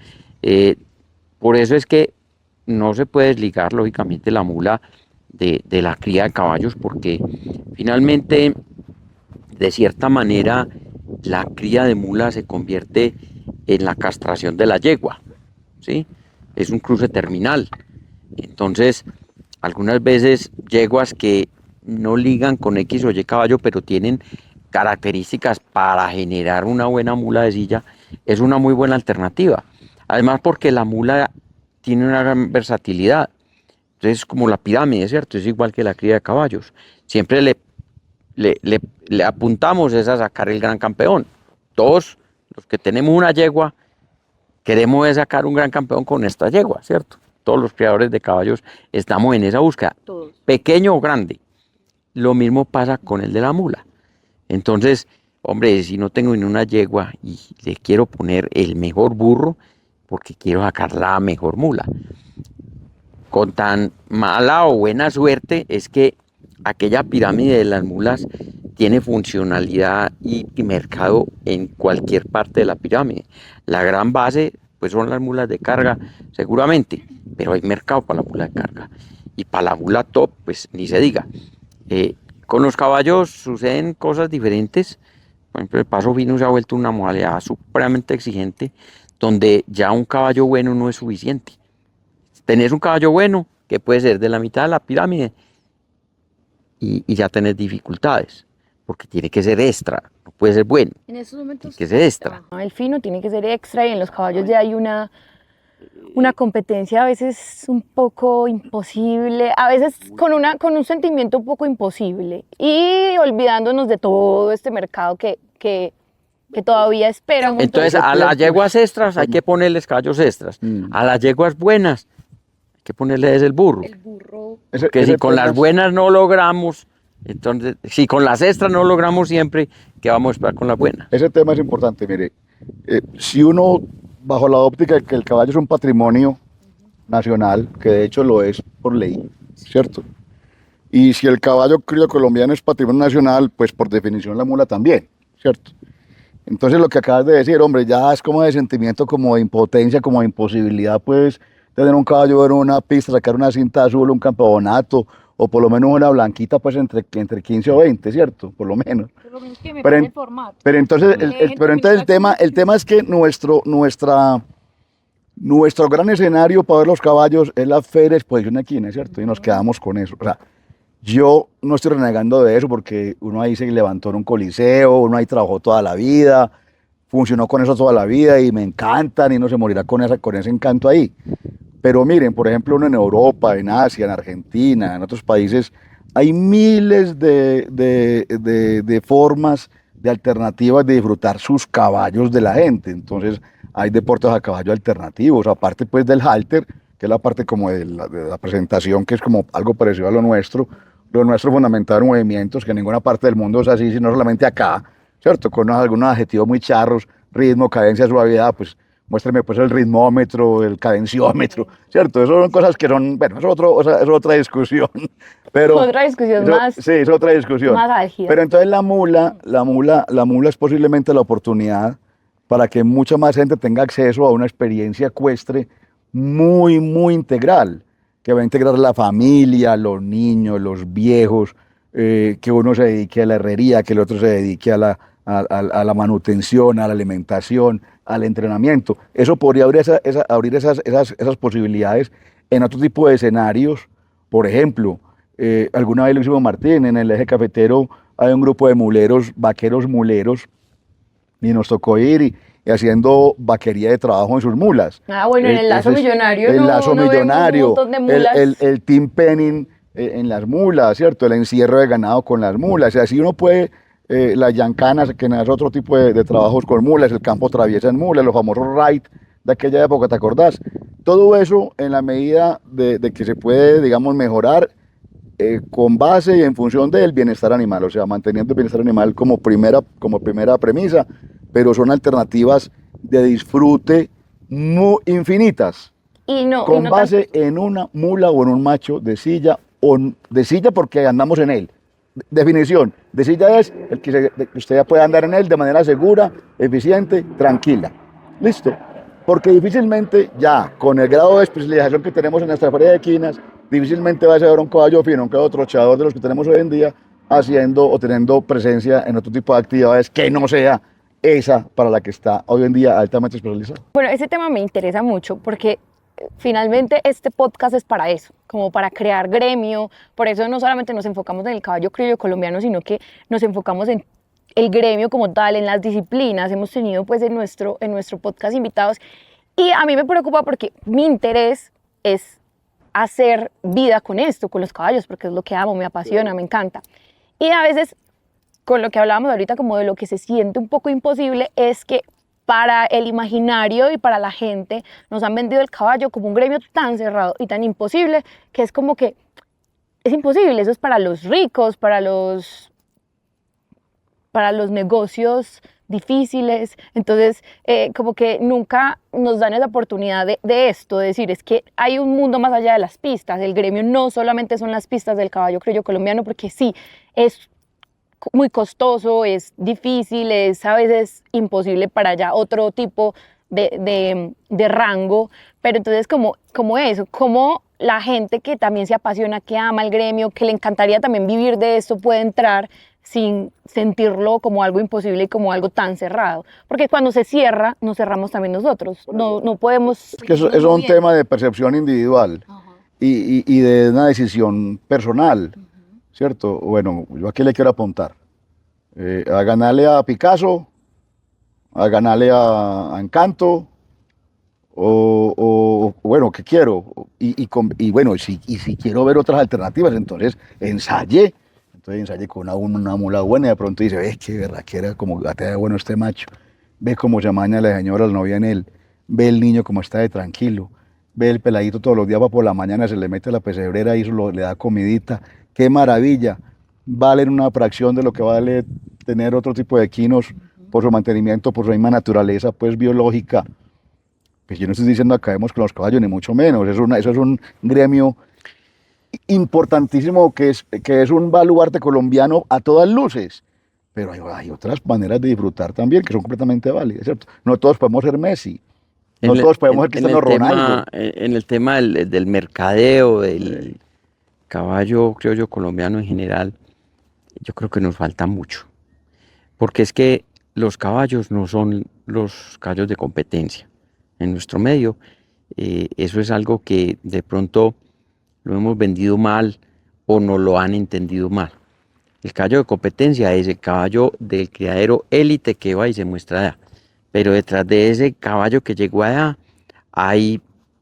Por eso es que no se puede desligar lógicamente la mula de la cría de caballos, porque finalmente, de cierta manera, la cría de mula se convierte en la castración de la yegua, ¿sí? Es un cruce terminal. Entonces, algunas veces yeguas que no ligan con X o Y caballo, pero tienen características para generar una buena mula de silla, es una muy buena alternativa. Además, porque la mula tiene una gran versatilidad. Entonces, es como la pirámide, ¿cierto? Es igual que la cría de caballos. Siempre le apuntamos es a sacar el gran campeón. Todos los que tenemos una yegua queremos sacar un gran campeón con esta yegua, ¿cierto? Todos los criadores de caballos estamos en esa búsqueda, Todos. Pequeño o grande. Lo mismo pasa con el de la mula. Entonces, hombre, si no tengo ni una yegua y le quiero poner el mejor burro, porque quiero sacar la mejor mula. Con tan mala o buena suerte es que aquella pirámide de las mulas tiene funcionalidad y mercado en cualquier parte de la pirámide. La gran base pues son las mulas de carga seguramente, pero hay mercado para la mula de carga. Y para la mula top pues ni se diga. Con los caballos suceden cosas diferentes. Por ejemplo, el paso fino se ha vuelto una modalidad supremamente exigente, donde ya un caballo bueno no es suficiente. Tenés un caballo bueno, que puede ser de la mitad de la pirámide, y ya tenés dificultades, porque tiene que ser extra, no puede ser bueno, En estos momentos. tiene que ser extra. El fino tiene que ser extra y en los caballos ya hay una competencia a veces un poco imposible, a veces con un sentimiento un poco imposible y olvidándonos de todo este mercado que todavía espera. Entonces a las yeguas extras hay que ponerles caballos extras, a las yeguas buenas hay que ponerles el burro. El burro. Porque si con las buenas no logramos, entonces, si con las extras no logramos siempre, ¿qué vamos a esperar con las buenas? Ese tema es importante, mire. Si uno, bajo la óptica de que el caballo es un patrimonio nacional, que de hecho lo es por ley, ¿cierto? Y si el caballo crío colombiano es patrimonio nacional, pues por definición la mula también, ¿cierto? Entonces lo que acabas de decir, hombre, ya es como de sentimiento, como de impotencia, como de imposibilidad, pues, tener un caballo en una pista, sacar una cinta azul, un campeonato, o por lo menos una blanquita, pues, entre 15 o 20, ¿cierto? Por lo menos. Por lo menos que me Pero, pase en- el formato. pero entonces, Que me dejen terminar la el tema es que nuestro gran escenario para ver los caballos es la Feria de Exposición Equina, ¿cierto? Y nos quedamos con eso. O sea, yo no estoy renegando de eso porque uno ahí se levantó en un coliseo, uno ahí trabajó toda la vida, funcionó con eso toda la vida y me encantan y no se morirá con ese encanto ahí. Pero miren, por ejemplo, uno en Europa, en Asia, en Argentina, en otros países, hay miles de formas, de alternativas de disfrutar sus caballos de la gente. Entonces, hay deportes a caballo alternativos, aparte pues del halter, que es la parte como de la presentación, que es como algo parecido a lo nuestro. Lo nuestro fundamentado en movimientos, que en ninguna parte del mundo es así, sino solamente acá, ¿cierto? Con algunos adjetivos muy charros, ritmo, cadencia, suavidad, pues muéstrame pues el ritmómetro, el cadenciómetro, ¿cierto? Eso son cosas que son, bueno, es otra discusión, pero... Otra discusión Sí, es otra discusión. más álgida. Pero entonces la mula es posiblemente la oportunidad para que mucha más gente tenga acceso a una experiencia ecuestre muy, muy integral, que va a integrar la familia, los niños, los viejos, que uno se dedique a la herrería, que el otro se dedique a la manutención, a la alimentación, al entrenamiento. Eso podría abrir esas posibilidades en otro tipo de escenarios. Por ejemplo, alguna vez lo hicimos Martín, en el eje cafetero hay un grupo de muleros, vaqueros muleros, y nos tocó ir y haciendo vaquería de trabajo en sus mulas. Ah, bueno, en el lazo Ese es millonario el no, lazo no vemos un millonario, montón de mulas. el team penning en las mulas, ¿cierto? El encierro de ganado con las mulas. Y así uno puede, las yancanas, que es otro tipo de trabajos con mulas, el campo traviesa en mulas, los famosos ride de aquella época, ¿te acordás? Todo eso en la medida de que se puede, digamos, mejorar con base y en función del bienestar animal, o sea, manteniendo el bienestar animal como primera premisa, pero son alternativas de disfrute muy infinitas, Y no, con base en una mula o en un macho de silla, de silla porque andamos en él. Definición, de silla es el que usted ya puede andar en él de manera segura, eficiente, tranquila. Listo. Porque difícilmente ya, con el grado de especialización que tenemos en nuestra feria de equinas, difícilmente va a ser un caballo fino, un caballo trochador de los que tenemos hoy en día, haciendo o teniendo presencia en otro tipo de actividades que no sea esa para la que está hoy en día altamente especializada. Bueno, ese tema me interesa mucho porque finalmente este podcast es para eso, como para crear gremio. Por eso no solamente nos enfocamos en el caballo criollo colombiano, sino que nos enfocamos en el gremio como tal, en las disciplinas. Hemos tenido pues en nuestro podcast invitados y a mí me preocupa porque mi interés es hacer vida con esto, con los caballos, porque es lo que amo, me apasiona, me encanta. Y a veces, con lo que hablábamos ahorita, como de lo que se siente un poco imposible, es que para el imaginario y para la gente nos han vendido el caballo como un gremio tan cerrado y tan imposible, que es como que es imposible, eso es para los ricos, para los negocios difíciles. Entonces, como que nunca nos dan esa oportunidad de esto, de decir, es que hay un mundo más allá de las pistas. El gremio no solamente son las pistas del caballo criollo colombiano, porque sí, es muy costoso, es difícil, es a veces imposible para allá otro tipo de rango, pero entonces como eso, como la gente que también se apasiona, que ama el gremio, que le encantaría también vivir de esto, puede entrar sin sentirlo como algo imposible y como algo tan cerrado. Porque cuando se cierra, nos cerramos también nosotros. No podemos... Es que eso es un tema de percepción individual y de una decisión personal, ¿cierto? Bueno, yo aquí le quiero apuntar. A ganarle a Picasso, a ganarle a Encanto, bueno, ¿qué quiero? Y bueno, si quiero ver otras alternativas, entonces ensayé. Entonces ensayé con una mula buena y de pronto dice, ves qué berraquera, como gatea bueno este macho. Ve cómo se amaña la señora, la novia en él. Ve el niño como está de tranquilo. Ve el peladito todos los días, va por la mañana, se le mete la pesebrera y eso le da comidita. ¡Qué maravilla! Valen una fracción de lo que vale tener otro tipo de equinos por su mantenimiento, por su misma naturaleza pues biológica. Pues yo no estoy diciendo acabemos con los caballos, ni mucho menos. Eso es un gremio importantísimo que es un baluarte colombiano a todas luces. pero hay otras maneras de disfrutar también que son completamente válidas, ¿cierto? No todos podemos ser Messi, no todos podemos ser Cristiano Ronaldo. En el tema del mercadeo, del caballo, creo yo, colombiano en general, yo creo que nos falta mucho. Porque es que los caballos no son los caballos de competencia. En nuestro medio, eso es algo que de pronto lo hemos vendido mal o no lo han entendido mal. El caballo de competencia es el caballo del criadero élite que va y se muestra allá. Pero detrás de ese caballo que llegó allá, hay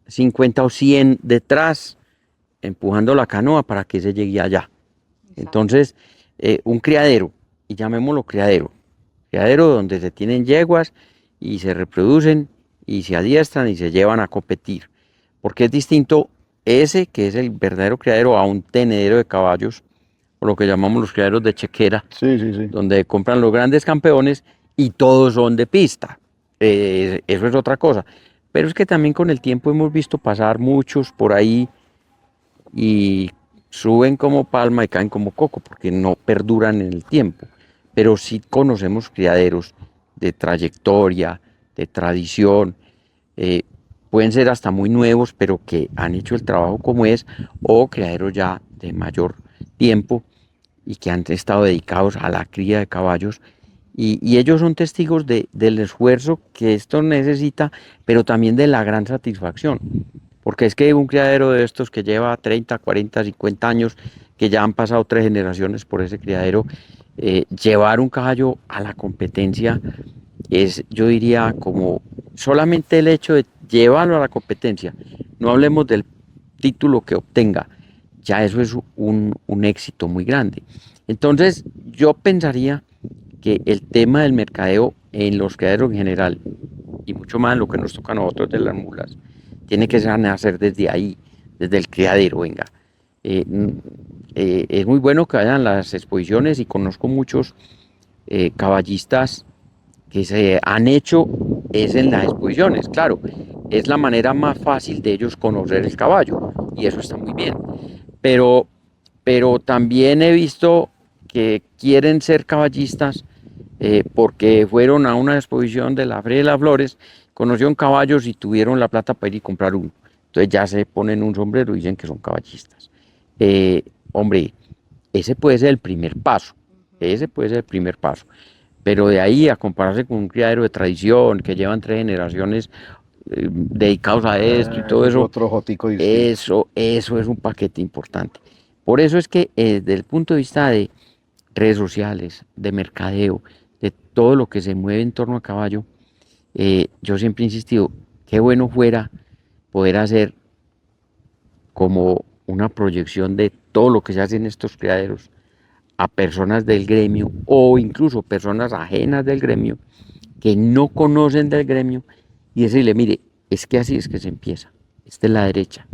50 o 100 detrás empujando la canoa para que se llegue allá. Entonces, un criadero, y llamémoslo criadero donde se tienen yeguas y se reproducen y se adiestran y se llevan a competir. Porque es distinto ese, que es el verdadero criadero, a un tenedero de caballos, o lo que llamamos los criaderos de chequera, Sí, sí, sí. donde compran los grandes campeones y todos son de pista. Eso es otra cosa. Pero es que también con el tiempo hemos visto pasar muchos por ahí y suben como palma y caen como coco, porque no perduran en el tiempo. Pero sí conocemos criaderos de trayectoria, de tradición, pueden ser hasta muy nuevos, pero que han hecho el trabajo como es, o criaderos ya de mayor tiempo y que han estado dedicados a la cría de caballos. Y ellos son testigos del esfuerzo que esto necesita, pero también de la gran satisfacción. Porque es que un criadero de estos que lleva 30, 40, 50 años, que ya han pasado 3 generaciones por ese criadero, llevar un caballo a la competencia es, yo diría, como solamente el hecho de llevarlo a la competencia, no hablemos del título que obtenga, ya eso es un éxito muy grande. Entonces, yo pensaría que el tema del mercadeo en los criaderos en general, y mucho más en lo que nos toca a nosotros de las mulas, tiene que nacer desde ahí, desde el criadero, venga. Es muy bueno que vayan las exposiciones y conozco muchos caballistas que se han hecho es en las exposiciones, claro, es la manera más fácil de ellos conocer el caballo y eso está muy bien, pero, pero también he visto que quieren ser caballistas porque fueron a una exposición de la Feria de las Flores, conocieron caballos y tuvieron la plata para ir y comprar uno, entonces ya se ponen un sombrero y dicen que son caballistas. Hombre, ese puede ser el primer paso, ese puede ser el primer paso. Pero de ahí a compararse con un criadero de tradición que llevan 3 generaciones dedicados a esto y todo Es eso, otro jotico distinto. eso es un paquete importante. Por eso es que desde el punto de vista de redes sociales, de mercadeo, de todo lo que se mueve en torno a caballo, yo siempre he insistido, qué bueno fuera poder hacer como una proyección de todo lo que se hace en estos criaderos a personas del gremio o incluso personas ajenas del gremio que no conocen del gremio y decirle, mire, es que así es que se empieza, esta es la derecha.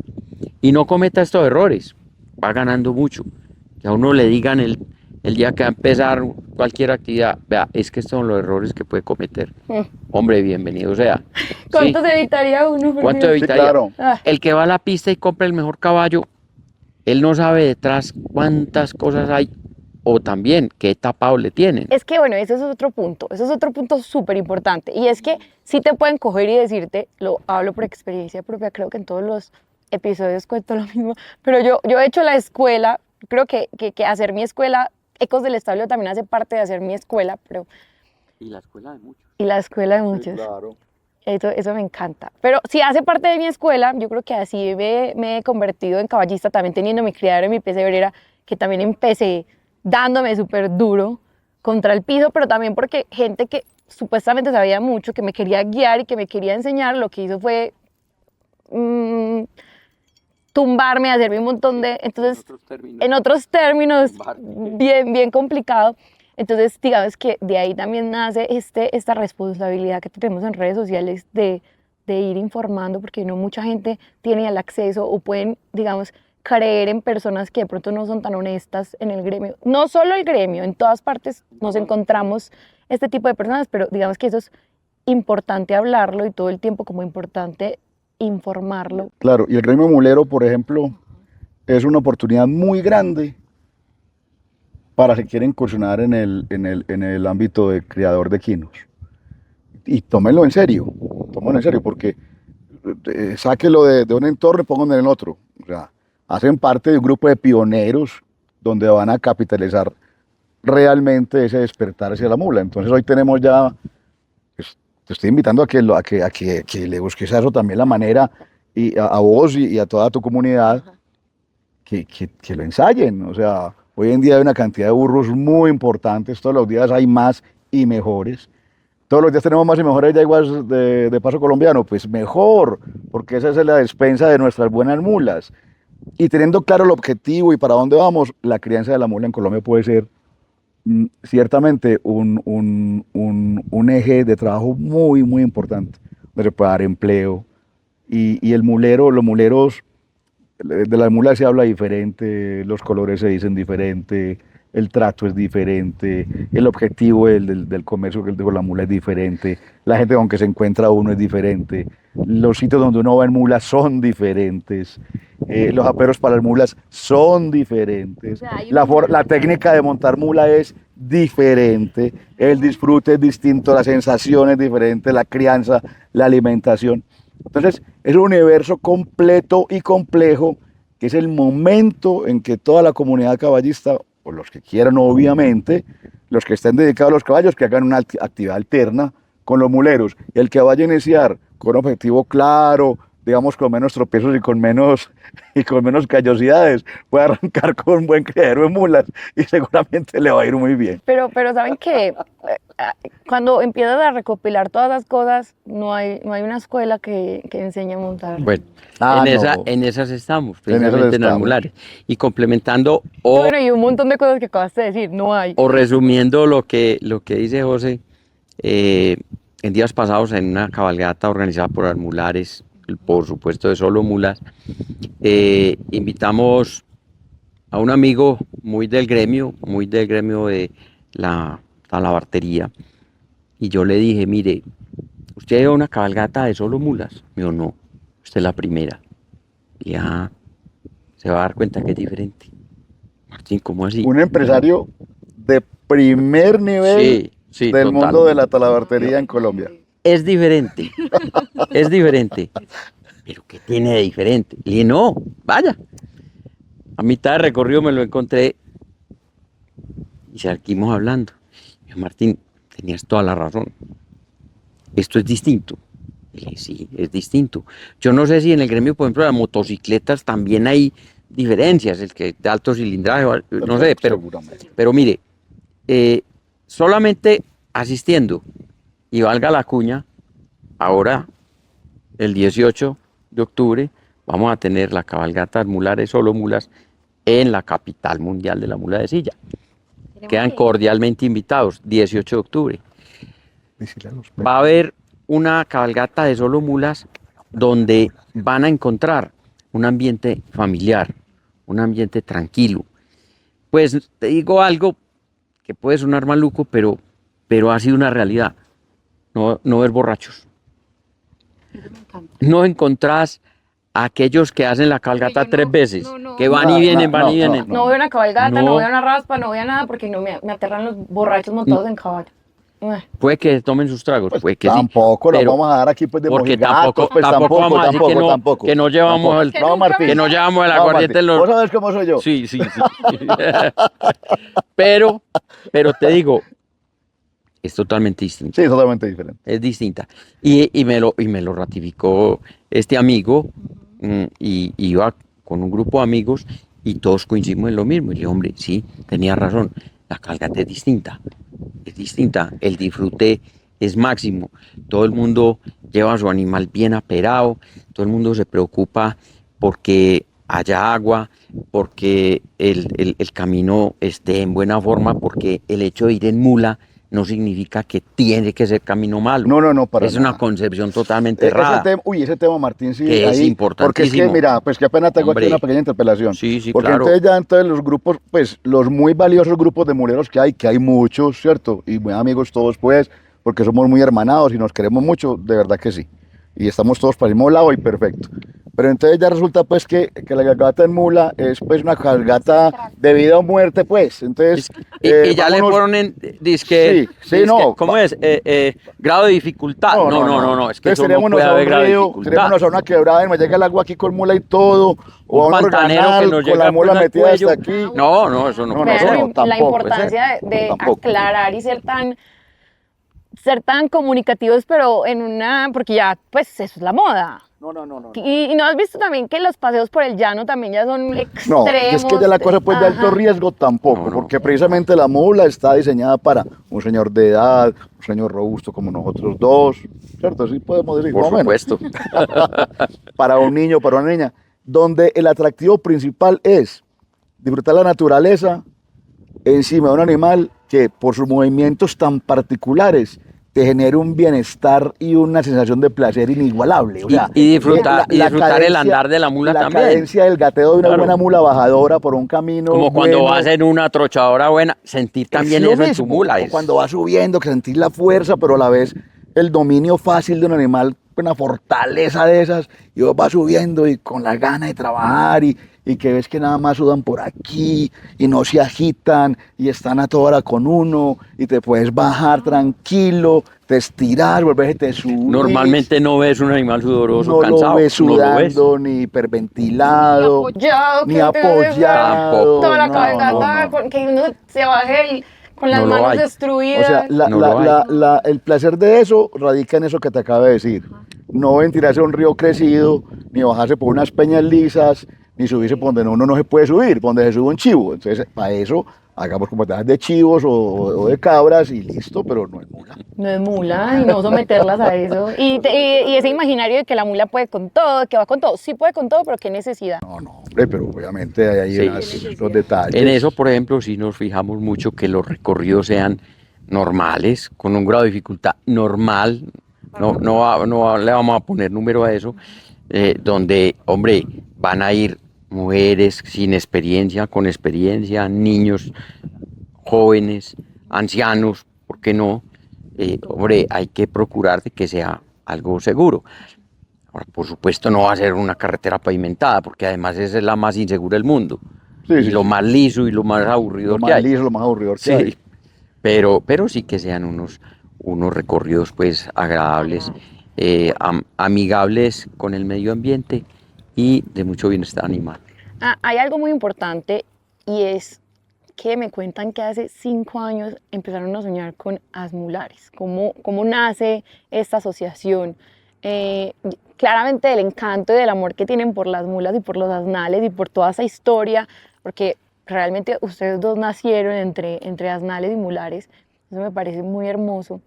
Y no cometa estos errores, va ganando mucho. Que a uno le digan el día que va a empezar cualquier actividad, vea, es que estos son los errores que puede cometer. Hombre, bienvenido sea. ¿Cuántos Sí, evitaría uno? Por ¿cuánto Dios? evitaría? Sí, claro. Ah, El que va a la pista y compra el mejor caballo, él no sabe detrás cuántas cosas hay o también qué tapado le tienen. es que bueno, ese es otro punto, ese es otro punto súper importante. Y es que sí te pueden coger y decirte, lo hablo por experiencia propia, creo que en todos los episodios cuento lo mismo, pero yo he hecho la escuela, creo que hacer mi escuela, Ecos del Establo también hace parte de hacer mi escuela, pero, Y la escuela de muchos. y la escuela de Sí, muchos. claro. Eso me encanta. Pero si hace parte de mi escuela, yo creo que así me he convertido en caballista, también teniendo mi criadero y mi pesebrera, que también empecé dándome súper duro contra el piso, pero también porque gente que supuestamente sabía mucho, que me quería guiar y que me quería enseñar, lo que hizo fue tumbarme, hacerme un montón de... Entonces, en otros términos, bien complicado. Entonces, digamos que de ahí también nace esta responsabilidad que tenemos en redes sociales de ir informando, porque no mucha gente tiene el acceso o pueden, digamos, creer en personas que de pronto no son tan honestas en el gremio. No solo el gremio, en todas partes nos encontramos este tipo de personas, pero digamos que eso es importante hablarlo y todo el tiempo como importante informarlo. Claro, y el gremio mulero, por ejemplo, es una oportunidad muy grande para si quiere incursionar en el ámbito de criador de quinos. Y tómenlo en serio, porque sáquelo de un entorno y pónganlo en el otro. O sea, hacen parte de un grupo de pioneros donde van a capitalizar realmente ese despertar hacia la mula. Entonces hoy tenemos ya, pues, te estoy invitando a que le busques a eso también la manera, y a vos y a toda tu comunidad, que lo ensayen. O sea, hoy en día hay una cantidad de burros muy importantes, todos los días hay más y mejores. Todos los días tenemos más y mejores yaguas de paso colombiano, pues mejor, porque esa es la despensa de nuestras buenas mulas. Y teniendo claro el objetivo y para dónde vamos, la crianza de la mula en Colombia puede ser ciertamente un eje de trabajo muy, muy importante, donde se puede dar empleo. Y el mulero, los muleros, de las mulas se habla diferente, los colores se dicen diferente, el trato es diferente, el objetivo del comercio que con la mula es diferente, la gente con que se encuentra uno es diferente, los sitios donde uno va en mulas son diferentes, los aperos para las mulas son diferentes, O sea, hay la técnica de montar mula es diferente, el disfrute es distinto, la sensación es diferente, la crianza, la alimentación. Entonces, es un universo completo y complejo, que es el momento en que toda la comunidad caballista, o los que quieran obviamente, los que estén dedicados a los caballos, que hagan una actividad alterna con los muleros. El que vaya a iniciar con un objetivo claro, digamos con menos tropiezos y con menos callosidades, puede arrancar con un buen criadero de mulas y seguramente le va a ir muy bien. Pero saben que cuando empiezas a recopilar todas las cosas, no hay una escuela que enseñe a montar. Bueno, Ah, en esas estamos, En esas precisamente en las estamos. mulares. Y complementando o, Bueno, y un montón de cosas que acabaste de decir, no hay. o resumiendo lo que dice José, en días pasados en una cabalgata organizada por las mulares, por supuesto de solo mulas, invitamos a un amigo muy del gremio de la talabartería, y yo le dije, mire, ¿usted ha ido a una cabalgata de solo mulas? Me dijo, no, usted es la primera. Y ya se va a dar cuenta que es diferente. Martín, ¿cómo así? Un empresario de primer nivel Sí, sí, del total. mundo de la talabartería en Colombia. Es diferente, es diferente. ¿Pero qué tiene de diferente? Le dije, no, vaya. A mitad de recorrido me lo encontré y seguimos hablando. Y yo, Martín, tenías toda la razón. Esto es distinto. Y le dije, sí, es distinto. Yo no sé si en el gremio, por ejemplo, de las motocicletas también hay diferencias, el que de alto cilindraje, no sé, Seguramente. pero mire, solamente asistiendo, y valga la cuña, ahora, el 18 de octubre, vamos a tener la cabalgata de mulares, solo mulas, en la capital mundial de la mula de silla. Quedan cordialmente invitados, 18 de octubre. Va a haber una cabalgata de solo mulas donde van a encontrar un ambiente familiar, un ambiente tranquilo. Pues te digo algo que puede sonar maluco, pero ha sido una realidad. No ver borrachos. No encontrás a aquellos que hacen la cabalgata yo no- 3 veces, no. que van y vienen, van y vienen. No voy a una cabalgata, no No. voy a una raspa, no voy a nada porque no me aterran los borrachos montados en caballo. Puede que tomen sus tragos, Pues puede que sí. tampoco lo pero- vamos a dar aquí pues de porque mojigatos, tampoco, pues tampoco vamos a decir tampoco. que no llevamos Tampoco. el, No, Martín. que no llevamos el No, aguardiente Martín. en los... ¿Vos sabés cómo soy yo? Sí, sí, sí. pero te digo, es totalmente distinto. Sí, totalmente diferente. Es distinta. Y me lo ratificó este amigo, y iba con un grupo de amigos y todos coincidimos en lo mismo. Y le dije, hombre, sí, tenía razón, la cabalgata es distinta, el disfrute es máximo, todo el mundo lleva a su animal bien aperado, todo el mundo se preocupa porque haya agua, porque el camino esté en buena forma, porque el hecho de ir en mula no significa que tiene que ser camino malo. No, para Es nada. una concepción totalmente errada. Ese tema, Martín, sí, Que es ahí, porque es que, importantísimo. mira, pues que apenas tengo Hombre. aquí una pequeña interpelación. Sí, sí, Porque claro. entonces los grupos, pues los muy valiosos grupos de muleros que hay muchos, ¿cierto? Y muy amigos todos, pues, porque somos muy hermanados y nos queremos mucho, de verdad que sí. Y estamos todos para el mismo lado y perfecto. Pero entonces ya resulta pues que la cabalgata en mula es pues una cabalgata de vida o muerte pues. Entonces, Y ya le vámonos- ponen, dizque, no. ¿cómo es? Grado de dificultad. No, es que Entonces eso no puede a un haber grado de río, dificultad. tirémonos a una quebrada y me llega el agua aquí con mula y todo, o a Un un pantanero que organal nos con la llega mula pues al metida hasta cuello. aquí. No, eso no, No, puede Vean ser. no, la tampoco, importancia de tampoco. aclarar y ser tan comunicativos, pero en una, porque ya, pues eso es la moda. No. Y no has visto también que los paseos por el llano también ya son extremos. No, y es que ya la cosa pues de alto Ajá. riesgo tampoco, No. porque precisamente la mula está diseñada para un señor de edad, un señor robusto como nosotros dos, ¿cierto? Así podemos decir, Por más o menos. supuesto. Para un niño, para una niña, donde el atractivo principal es disfrutar la naturaleza encima de un animal que por sus movimientos tan particulares te genera un bienestar y una sensación de placer inigualable. O sea, Y disfrutar el andar de la mula la también. cadencia del gateo de una Claro. buena mula bajadora por un camino Como cuando bueno, vas en una trochadora buena, sentir también es lo eso en tu mismo, mula. o cuando vas subiendo, que sentís la fuerza, pero a la vez el dominio fácil de un animal, una fortaleza de esas, y vos vas subiendo y con la gana de trabajar y que ves que nada más sudan por aquí y no se agitan y están a toda hora con uno y te puedes bajar tranquilo, te estiras, volvés y te subes. Normalmente no ves un animal sudoroso, No cansado. lo ves no lo ves. sudando, ni hiperventilado, Apoyado, ni que apoyado. Tampoco. toda la no, cabalgata, no, no. que uno se baje con las No lo manos hay. destruidas. O sea, No lo hay. el placer de eso radica en eso que te acabo de decir. No en tirarse a un río crecido, ni bajarse por unas peñas lisas, ni subirse por donde uno no se puede subir, por donde se sube un chivo. Entonces, para eso, hagamos competencias de chivos o de cabras y listo, pero no es mula. No es mula y no someterlas a eso. Y ese imaginario de que la mula puede con todo, que va con todo. Sí puede con todo, pero qué necesidad. No, hombre, pero obviamente hay ahí Sí. los detalles. En eso, por ejemplo, sí nos fijamos mucho que los recorridos sean normales, con un grado de dificultad normal. No le vamos a poner número a eso, donde, hombre, van a ir mujeres sin experiencia, con experiencia, niños, jóvenes, ancianos, ¿por qué no? Hombre, hay que procurar de que sea algo seguro. Ahora, por supuesto, no va a ser una carretera pavimentada, porque además esa es la más insegura del mundo. Sí, y sí, lo sí. más liso y lo más aburrido Lo que más hay. liso, lo más aburrido que hay. Sí, pero sí que sean unos recorridos pues agradables, amigables con el medio ambiente y de mucho bienestar animal. Hay algo muy importante y es que me cuentan que hace 5 años empezaron a soñar con asmulares. ¿Cómo nace esta asociación? Claramente del encanto y del amor que tienen por las mulas y por los asnales y por toda esa historia, porque realmente ustedes dos nacieron entre asnales y mulares. Eso me parece muy hermoso.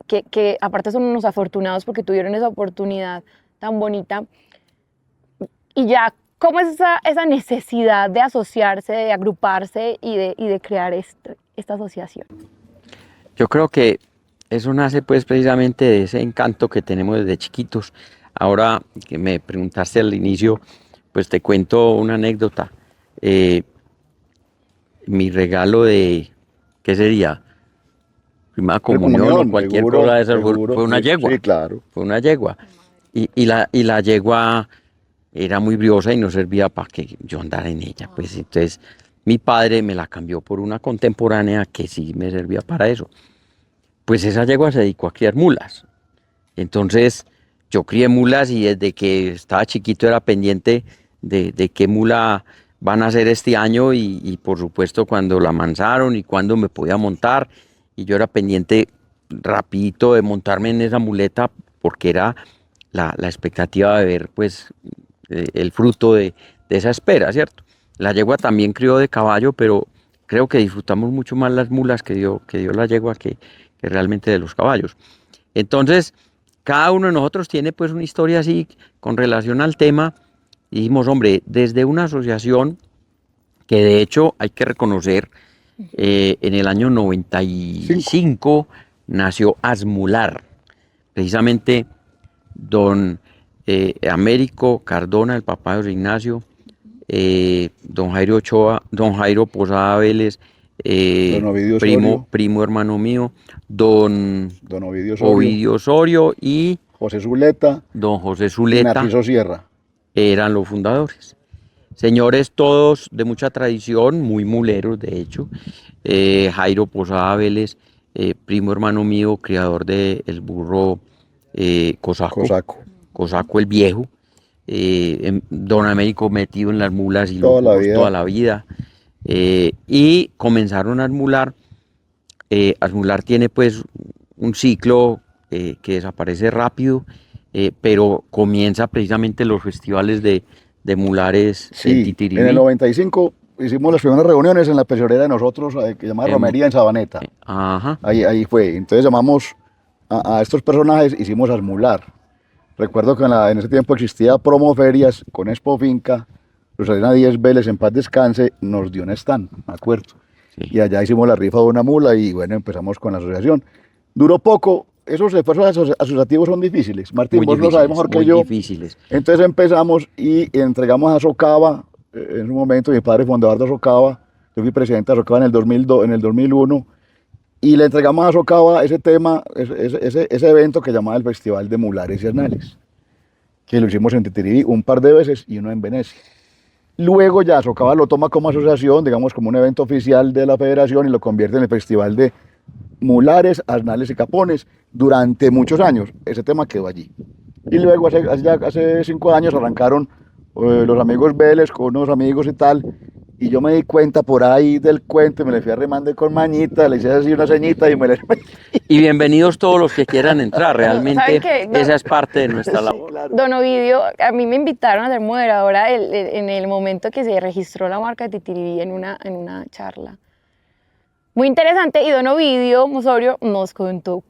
Que aparte son unos afortunados porque tuvieron esa oportunidad tan bonita. Y ya, ¿cómo es esa necesidad de asociarse, de agruparse y de crear esta asociación? Yo creo que eso nace pues precisamente de ese encanto que tenemos desde chiquitos. Ahora que me preguntaste al inicio, pues te cuento una anécdota. Mi regalo de, ¿qué sería? Primera comunión o cualquier seguro, cosa de esas seguro, fue una sí, yegua. Sí, claro. Fue una yegua. Y la yegua era muy briosa y no servía para que yo andara en ella. Pues entonces mi padre me la cambió por una contemporánea que sí me servía para eso. Pues esa yegua se dedicó a criar mulas. Entonces yo crié mulas y desde que estaba chiquito era pendiente de qué mula van a hacer este año y por supuesto cuando la mansaron y cuándo me podía montar. Y yo era pendiente rapidito de montarme en esa muleta porque era la expectativa de ver pues el fruto de esa espera, ¿cierto? La yegua también crió de caballo, pero creo que disfrutamos mucho más las mulas que dio la yegua que realmente de los caballos. Entonces, cada uno de nosotros tiene pues una historia así con relación al tema. Y dijimos, hombre, desde una asociación que de hecho hay que reconocer, en el año 95 nació Asmular. Precisamente don Américo Cardona, el papá de José Ignacio, don Jairo Ochoa, don Jairo Posada Vélez, Don Ovidio Osorio. primo hermano mío, don Don Ovidio Osorio, Ovidio Osorio y José Zuleta don José y Zuleta Narciso Sierra. eran los fundadores. Señores todos de mucha tradición, muy muleros de hecho. Jairo Posada Vélez, primo hermano mío, criador del burro Cosaco. Cosaco el viejo. Don Américo metido en las mulas y toda la vida. Y comenzaron a asmular. Asmular tiene pues un ciclo que desaparece rápido, pero comienza precisamente los festivales de mulares en Titiriví. En el 95 hicimos las primeras reuniones en la pesebrera de nosotros, que se llama Romería en Sabaneta. Ajá. Ahí fue. Entonces llamamos a estos personajes, hicimos asmular. Recuerdo que en ese tiempo existía Promoferias con Expo Finca. Rosalina Díez Vélez, en paz descanse, nos dio un stand, me acuerdo. Sí. Y allá hicimos la rifa de una mula y bueno, empezamos con la asociación. Duró poco. Esos esfuerzos asociativos son difíciles. Martín, vos lo sabes mejor que yo. Difíciles. Entonces empezamos y entregamos a Socava, en un momento mi padre fundador de Socava, yo fui presidente de Socava en el 2001, y le entregamos a Socava ese tema, ese evento que llamaba el Festival de Mulares y Asnales, que lo hicimos en Titiriví un par de veces y uno en Venecia. Luego ya Socava lo toma como asociación, digamos como un evento oficial de la federación y lo convierte en el Festival de Mulares, Asnales y Capones durante muchos años. Ese tema quedó allí. Y luego hace 5 años arrancaron los amigos Vélez con unos amigos y tal, y yo me di cuenta por ahí del cuento y me le fui arrimando con mañita, le hice así una ceñita y me le... Y bienvenidos todos los que quieran entrar, realmente esa es parte de nuestra labor. Sí, claro. Don Ovidio, a mí me invitaron a ser moderadora en el momento que se registró la marca de Titiriví en una charla. Muy interesante, y don Ovidio Osorio nos contó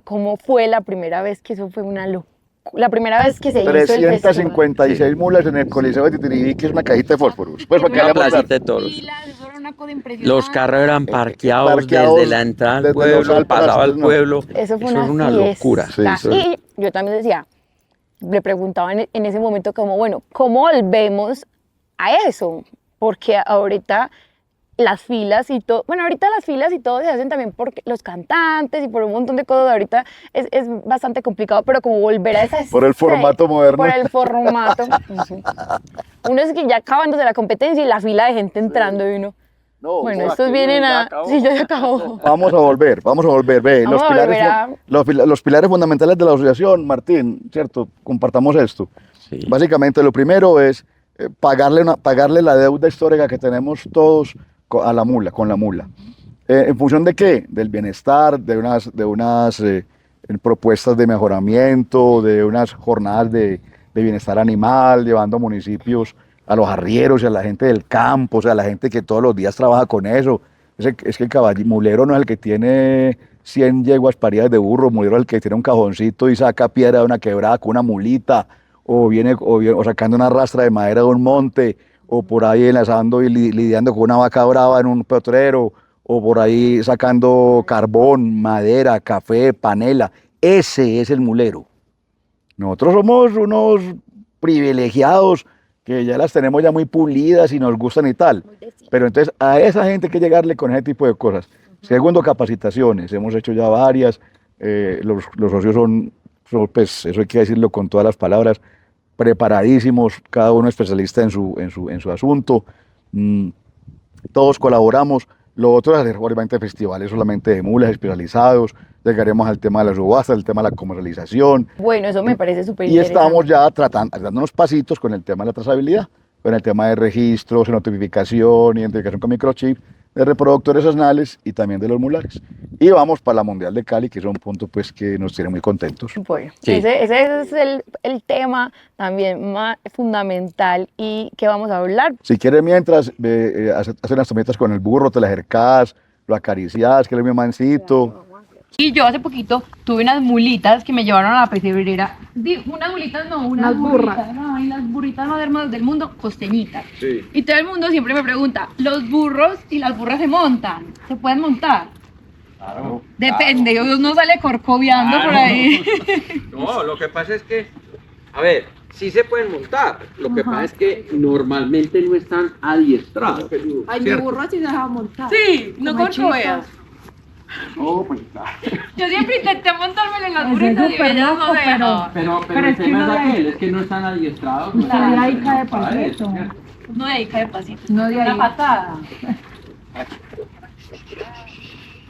cómo fue la primera vez, que eso fue una locura. La primera vez que se hizo el festival. 356 mulas en el Coliseo de Titiriví, que es una cajita de fósforos. Pues para que una placita de toros. Los carros eran parqueados desde la entrada al pueblo, pasaba al pueblo. Eso fue una locura. Sí, y yo también decía, le preguntaba en ese momento como, bueno, ¿cómo volvemos a eso? Porque ahorita las filas y todo, bueno, ahorita las filas y todo se hacen también por los cantantes y por un montón de cosas, ahorita es bastante complicado, pero como volver a esa... Por el formato moderno. Por el formato. Uno es que ya acabándose la competencia y la fila de gente entrando y uno... No, bueno, estos vienen a... Sí, ya acabó. Vamos a volver, ve. Los pilares fundamentales de la asociación, Martín, ¿cierto? Compartamos esto. Sí. Básicamente lo primero es pagarle la deuda histórica que tenemos todos con la mula. ¿En función de qué? Del bienestar, de unas propuestas de mejoramiento, de unas jornadas de bienestar animal, llevando a municipios, a los arrieros y a la gente del campo, o sea, a la gente que todos los días trabaja con eso. Es que el mulero no es el que tiene 100 yeguas paridas de burro, mulero es el que tiene un cajoncito y saca piedra de una quebrada con una mulita, o sacando una rastra de madera de un monte, o por ahí enlazando y lidiando con una vaca brava en un potrero, o por ahí sacando carbón, madera, café, panela. Ese es el mulero. Nosotros somos unos privilegiados que ya las tenemos ya muy pulidas y nos gustan y tal. Pero entonces a esa gente hay que llegarle con ese tipo de cosas. Segundo, capacitaciones. Hemos hecho ya varias. Los socios son, pues eso hay que decirlo con todas las palabras, preparadísimos, cada uno especialista en su asunto. Todos colaboramos. Lo otro es hacer obviamente festivales solamente de mulas especializados. Llegaremos al tema de las subastas, el tema de la comercialización. Bueno, eso me parece súper interesante. Y estamos ya dando unos pasitos con el tema de la trazabilidad, con el tema de registros, notificación, identificación con microchip, de reproductores asnales y también de los mulares. Y vamos para la Mundial de Cali, que es un punto pues que nos tiene muy contentos. Bueno, sí. ese es el tema también más fundamental y que vamos a hablar. Si quieres mientras, hacer las tomitas con el burro, te la acercas, lo acaricias, que él es mi mancito. Y yo hace poquito tuve unas mulitas que me llevaron a la pesebrera. Unas mulitas no, unas burras. No, y las burritas más hermosas del mundo, costeñitas. Sí. Y todo el mundo siempre me pregunta, ¿los burros y las burras se montan? ¿Se pueden montar? Claro. Depende, claro. Uno sale corcoviando por ahí. No, lo que pasa es que, a ver, sí se pueden montar. Lo que pasa es que normalmente no están adiestrados. Hay burros y se dejan montar. Sí, no corcoveas. No, pues claro. Yo siempre intenté montármelo en las burritas y ella no deja. Pero el tema es aquel, es que no están adiestrados. Usted de ahí cae pasito. No de ahí cae pasito. No de ahí. Una patada.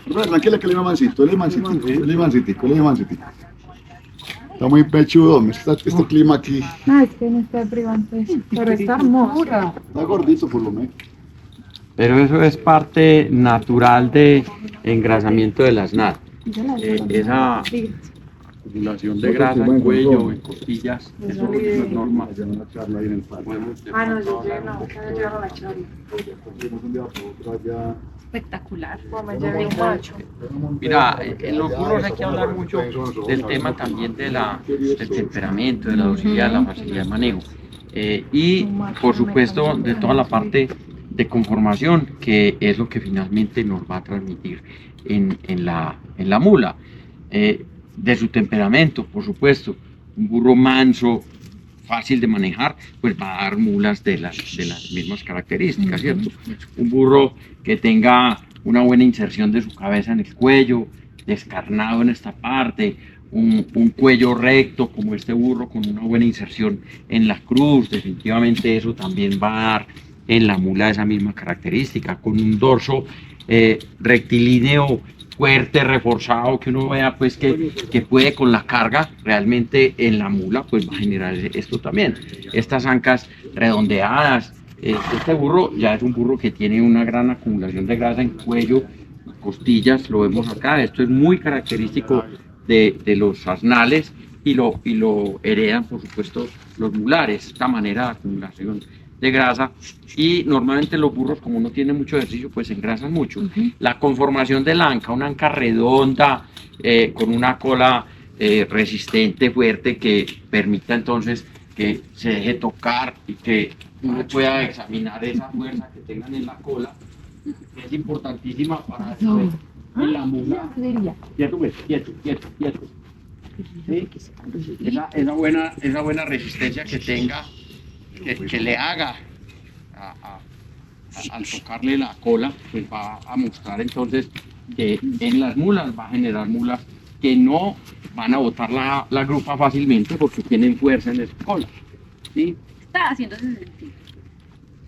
Pero tranquila que él es mansito, él es mansitico. Está muy pechudo, este clima aquí. No, es que no está privante. Pero está hermosa. Está gordito por lo menos. Pero eso es parte natural de engrasamiento de las NAD. Esa acumulación de grasa en cuello, en costillas, eso es normal. Ah, no, yo no. Yo llevo la charla. Espectacular. Como me llevé un macho. Mira, en los burros hay que hablar mucho del tema también del temperamento, de la docilidad, la facilidad de manejo. Y por supuesto de toda la parte de conformación, que es lo que finalmente nos va a transmitir en la mula. De su temperamento, por supuesto, un burro manso, fácil de manejar, pues va a dar mulas de las mismas características, ¿cierto? Un burro que tenga una buena inserción de su cabeza en el cuello, descarnado en esta parte, un cuello recto como este burro con una buena inserción en la cruz, definitivamente eso también va a dar en la mula esa misma característica, con un dorso rectilíneo fuerte, reforzado, que uno vea pues que puede con la carga realmente en la mula pues va a generar esto también. Estas ancas redondeadas, este burro ya es un burro que tiene una gran acumulación de grasa en cuello, costillas, lo vemos acá, esto es muy característico de los asnales y lo heredan por supuesto los mulares, esta manera de acumulación de grasa, y normalmente los burros, como no tienen mucho ejercicio, pues se engrasan mucho. La conformación de la anca, una anca redonda, con una cola resistente, fuerte, que permita entonces que se deje tocar y que uno pueda examinar esa fuerza que tengan en la cola, que es importantísima para después en la mula. Quieto, pues, quieto. ¿Sí? Esa buena resistencia que tenga, que le haga al tocarle la cola, pues va a mostrar entonces que en las mulas va a generar mulas que no van a botar la grupa fácilmente porque tienen fuerza en esa cola. ¿Sí? Está haciéndose sentir.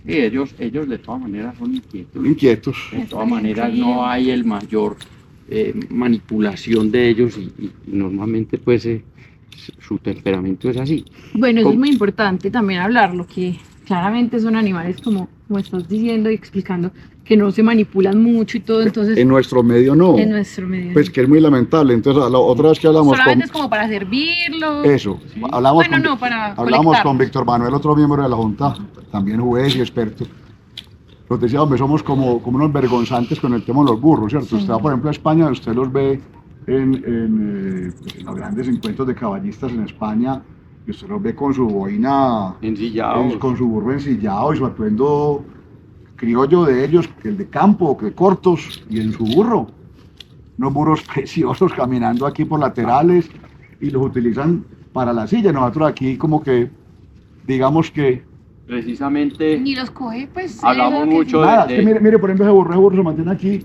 Sí, ellos de todas maneras son inquietos. Inquietos. De todas maneras no hay el mayor manipulación de ellos y normalmente pues su temperamento es así. Bueno, eso es ¿Cómo? muy importante también hablarlo, que claramente son animales como estás diciendo y explicando, que no se manipulan mucho y todo, entonces En nuestro medio no. en nuestro medio. Pues que es muy lamentable. Entonces, la otra vez que hablamos Solamente es como para servirlo. Eso, hablamos, Bueno, no, para hablamos colectarlos. con Víctor Manuel, otro miembro de la Junta, también juez y experto. Nos decía, hombre, somos como unos vergonzantes con el tema de los burros, ¿cierto? Usted va, por ejemplo, a España, usted los ve en los grandes encuentros de caballistas en España, y usted los ve con su boina, Ensillados. con su burro ensillado y su atuendo criollo de ellos, que el de campo, que cortos, y en su burro. Unos burros preciosos caminando aquí por laterales y los utilizan para la silla. Nosotros aquí como que, digamos que... Precisamente Ni los coge, pues. hablamos eso que mucho Nada, de, es que mire, por ejemplo, ese burro se mantiene aquí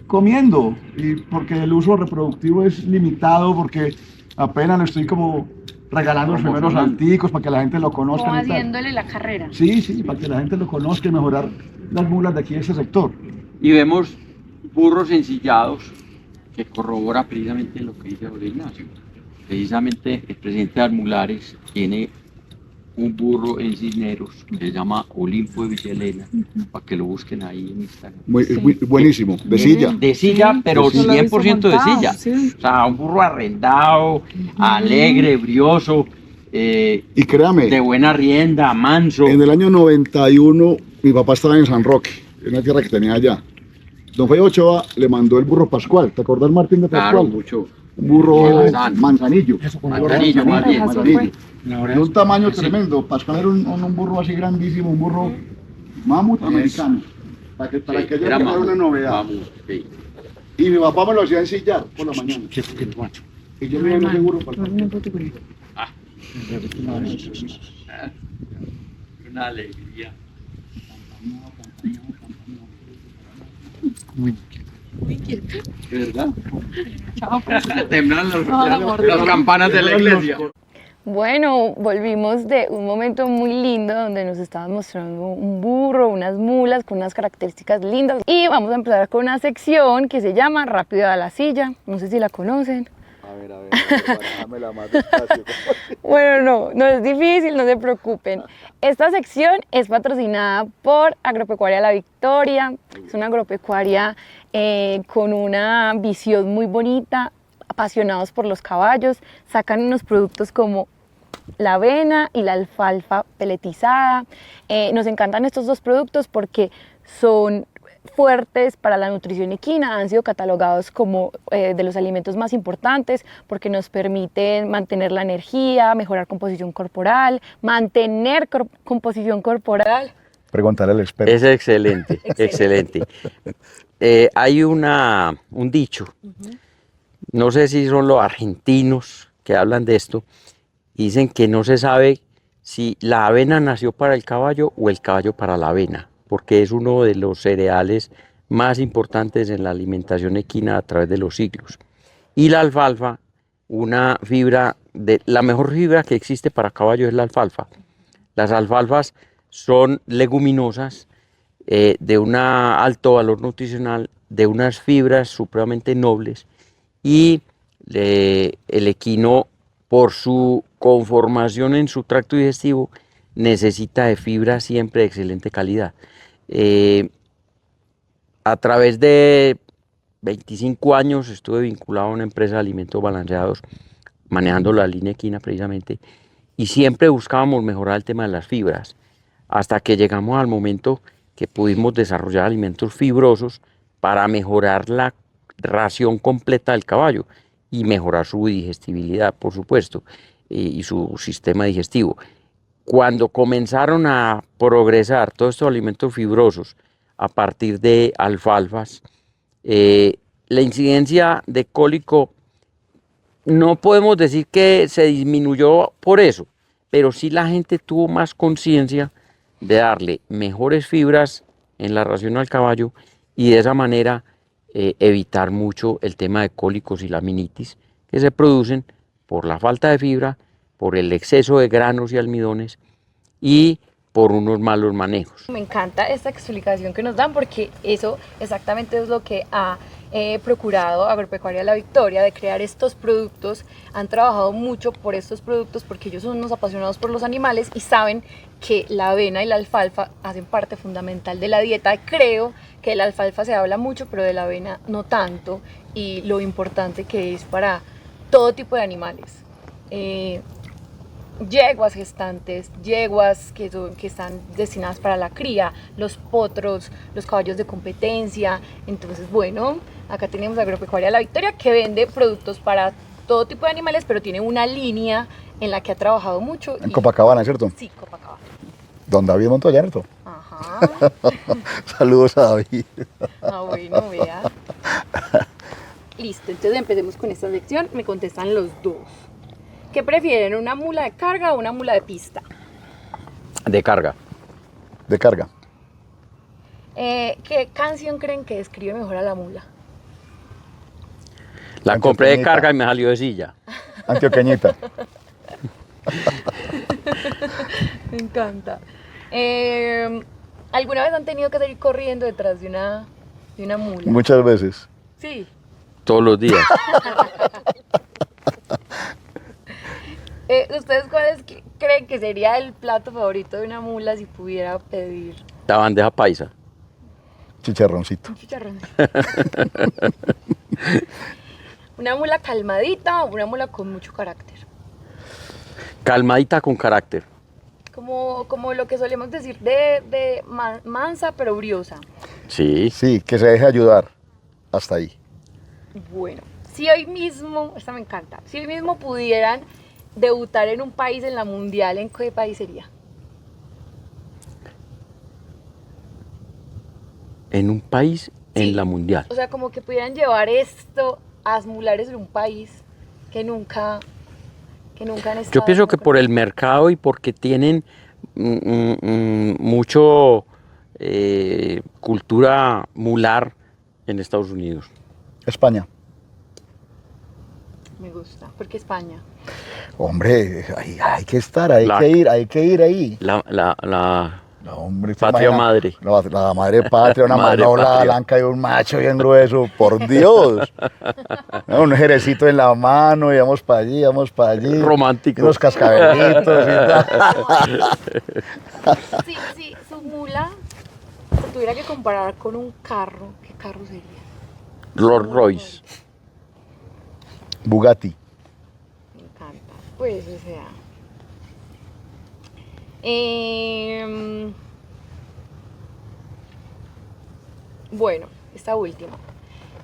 comiendo, y porque el uso reproductivo es limitado, porque apenas le estoy como regalando los primeros Promocionando. salticos para que la gente lo conozca. Como y tal. haciéndole la carrera. Sí, para que la gente lo conozca y mejorar las mulas de aquí de este sector. y vemos burros ensillados que corrobora precisamente lo que dice Jorge Ignacio. Precisamente el presidente de Almulares tiene un burro en Cisneros que se llama Olimpo de Villalena, para que lo busquen ahí en Instagram. Buenísimo, de silla. De silla, pero Eso lo he visto 100% de montado, silla. sí. O sea, un burro arrendado, alegre, brioso, Y créame, de buena rienda, manso. en el año 91 mi papá estaba en San Roque, en una tierra que tenía allá. Don Fede Ochoa le mandó el burro Pascual. ¿Te acordás, Martín, de Claro, Pascual? mucho. Un burro Manzano. manzanillo. Manzanillo, más bien. Manzanillo. De un tamaño Sí. tremendo. Pascual era un burro así grandísimo, un burro mamut americano. Para que Sí, yo era fuera mamut, una novedad. mamut, sí. Y mi papá me lo hacía ensillar por la mañana. Y yo me iba seguro para Una alegría. Muy inquieto. ¿Verdad? Chao. Temblan No, las campanas de la iglesia. Bueno, volvimos de un momento muy lindo donde nos estaban mostrando un burro, unas mulas con unas características lindas. Y vamos a empezar con una sección que se llama Rápido a la silla. No sé si la conocen. A ver, barájamela más despacio. Bueno, no es difícil, no se preocupen. Esta sección es patrocinada por Agropecuaria La Victoria. Es una agropecuaria con una visión muy bonita, apasionados por los caballos. Sacan unos productos como la avena y la alfalfa peletizada. Nos encantan estos dos productos porque son fuertes para la nutrición equina, han sido catalogados como de los alimentos más importantes porque nos permiten mantener la energía, mejorar composición corporal, mantener composición corporal. Preguntarle al experto. Es excelente, excelente. Hay un dicho, no sé si son los argentinos que hablan de esto, dicen que no se sabe si la avena nació para el caballo o el caballo para la avena, porque es uno de los cereales más importantes en la alimentación equina a través de los siglos. Y la alfalfa, una fibra, la mejor fibra que existe para caballo es la alfalfa. Las alfalfas son leguminosas de un alto valor nutricional, de unas fibras supremamente nobles, y el equino, por su conformación en su tracto digestivo, necesita de fibra siempre de excelente calidad. A través de 25 años estuve vinculado a una empresa de alimentos balanceados, manejando la línea equina precisamente, y siempre buscábamos mejorar el tema de las fibras, hasta que llegamos al momento que pudimos desarrollar alimentos fibrosos para mejorar la ración completa del caballo y mejorar su digestibilidad, por supuesto, y su sistema digestivo. Cuando comenzaron a progresar todos estos alimentos fibrosos a partir de alfalfas, la incidencia de cólico no podemos decir que se disminuyó por eso, pero sí la gente tuvo más conciencia de darle mejores fibras en la ración al caballo y de esa manera evitar mucho el tema de cólicos y laminitis que se producen por la falta de fibra, por el exceso de granos y almidones y por unos malos manejos. Me encanta esta explicación que nos dan porque eso exactamente es lo que ha procurado Agropecuaria La Victoria, de crear estos productos. Han trabajado mucho por estos productos porque ellos son unos apasionados por los animales y saben que la avena y la alfalfa hacen parte fundamental de la dieta. Creo que de la alfalfa se habla mucho, pero de la avena no tanto, y lo importante que es para todo tipo de animales. Yeguas gestantes, yeguas que están destinadas para la cría, los potros, los caballos de competencia. Entonces, bueno, acá tenemos Agropecuaria La Victoria, que vende productos para todo tipo de animales, pero tiene una línea en la que ha trabajado mucho. En Copacabana, ¿cierto? Sí, Copacabana. Don David Montoya, ¿cierto? Ajá. Saludos a David. Ah, bueno, vea. Listo, entonces empecemos con esta lección. Me contestan los dos. ¿Qué prefieren, una mula de carga o una mula de pista? De carga. De carga. ¿Qué canción creen que describe mejor a la mula? La compré de Antioqueñita. carga y me salió de silla. Antioqueñita. Me encanta. ¿Alguna vez han tenido que salir corriendo detrás de una mula? Muchas veces. Sí. Todos los días. ¿Ustedes cuáles creen que sería el plato favorito de una mula si pudiera pedir La bandeja paisa. Chicharroncito. un chicharrón? ¿Una mula calmadita o una mula con mucho carácter? Calmadita con carácter. Como lo que solemos decir de mansa pero briosa. Sí. Sí, que se deje ayudar. Hasta ahí. Bueno, si hoy mismo, esta me encanta, si hoy mismo pudieran debutar en un país en la mundial, ¿en qué país sería? En un país, Sí. en la mundial. O sea, como que pudieran llevar esto a mulares en un país que nunca han estado. Yo pienso que por el mercado y porque tienen mucho cultura mular en Estados Unidos? España. Me gusta. ¿Por qué España? Hombre, hay que estar, hay La- que ir ahí. La No, hombre, ¿usted patria imagina? madre. La madre patria, una Madre manola patria. blanca y un macho bien grueso, por Dios. No, un jerecito en la mano, y vamos para allí, vamos para allí. Romántico. Y unos cascabelitos y tal. Si su mula se tuviera que comparar con un carro, ¿qué carro sería? Rolls Royce. Bugatti. Me encanta. Pues, o sea. Bueno, esta última.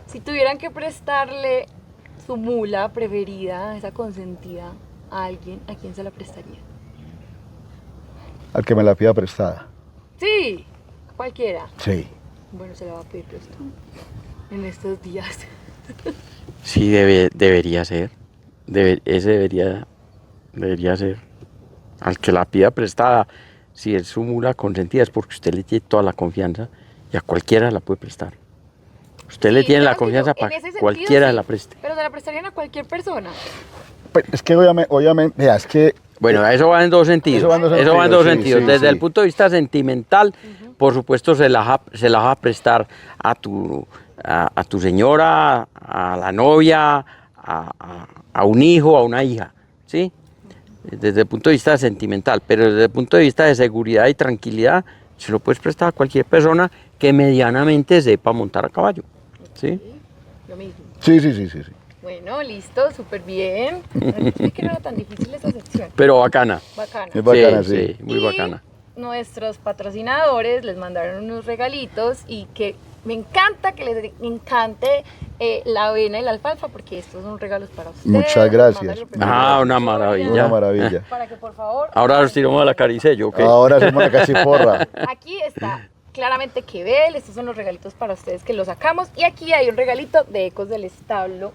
Si tuvieran que prestarle su mula preferida, esa consentida, a alguien, ¿a quién se la prestaría? Al que me la pida prestada. Sí, a cualquiera. Sí. Bueno, se la va a pedir prestada en estos días. Sí, debería ser. Ese debería ser. Al que la pida prestada, si es su mula consentida, es porque usted le tiene toda la confianza y a cualquiera la puede prestar. Usted le Sí, tiene la claro que confianza en para ese que sentido, cualquiera sí, la preste. Pero se la prestarían a cualquier persona. Pues es que obviamente, vea, es que Bueno, eso va en dos sentidos. Eso va en dos Eso va en dos sentidos, sí, sentidos. sí, Desde el sí. punto de vista sentimental, por supuesto, se las va a prestar a tu señora, a la novia, a un hijo, a una hija, ¿sí? Desde el punto de vista sentimental, pero desde el punto de vista de seguridad y tranquilidad, se lo puedes prestar a cualquier persona que medianamente sepa montar a caballo, ¿sí? Lo mismo. sí, sí, sí, sí, sí. Bueno, listo, súper bien. Es que no era tan difícil esta sección. Pero bacana. Bacana. Es bacana, sí. muy Y bacana. nuestros patrocinadores les mandaron unos regalitos y que me encanta que les encante la avena y la alfalfa porque estos son regalos para ustedes. Muchas gracias. Mandan lo primero Ah, de una la historia, maravilla. Una maravilla. Para que por favor. Ahora nos tiramos a la caricello, ¿ok? Ahora somos la cachiporra. Aquí está claramente Quebel, estos son los regalitos para ustedes que los sacamos. Y aquí hay un regalito de Ecos del Establo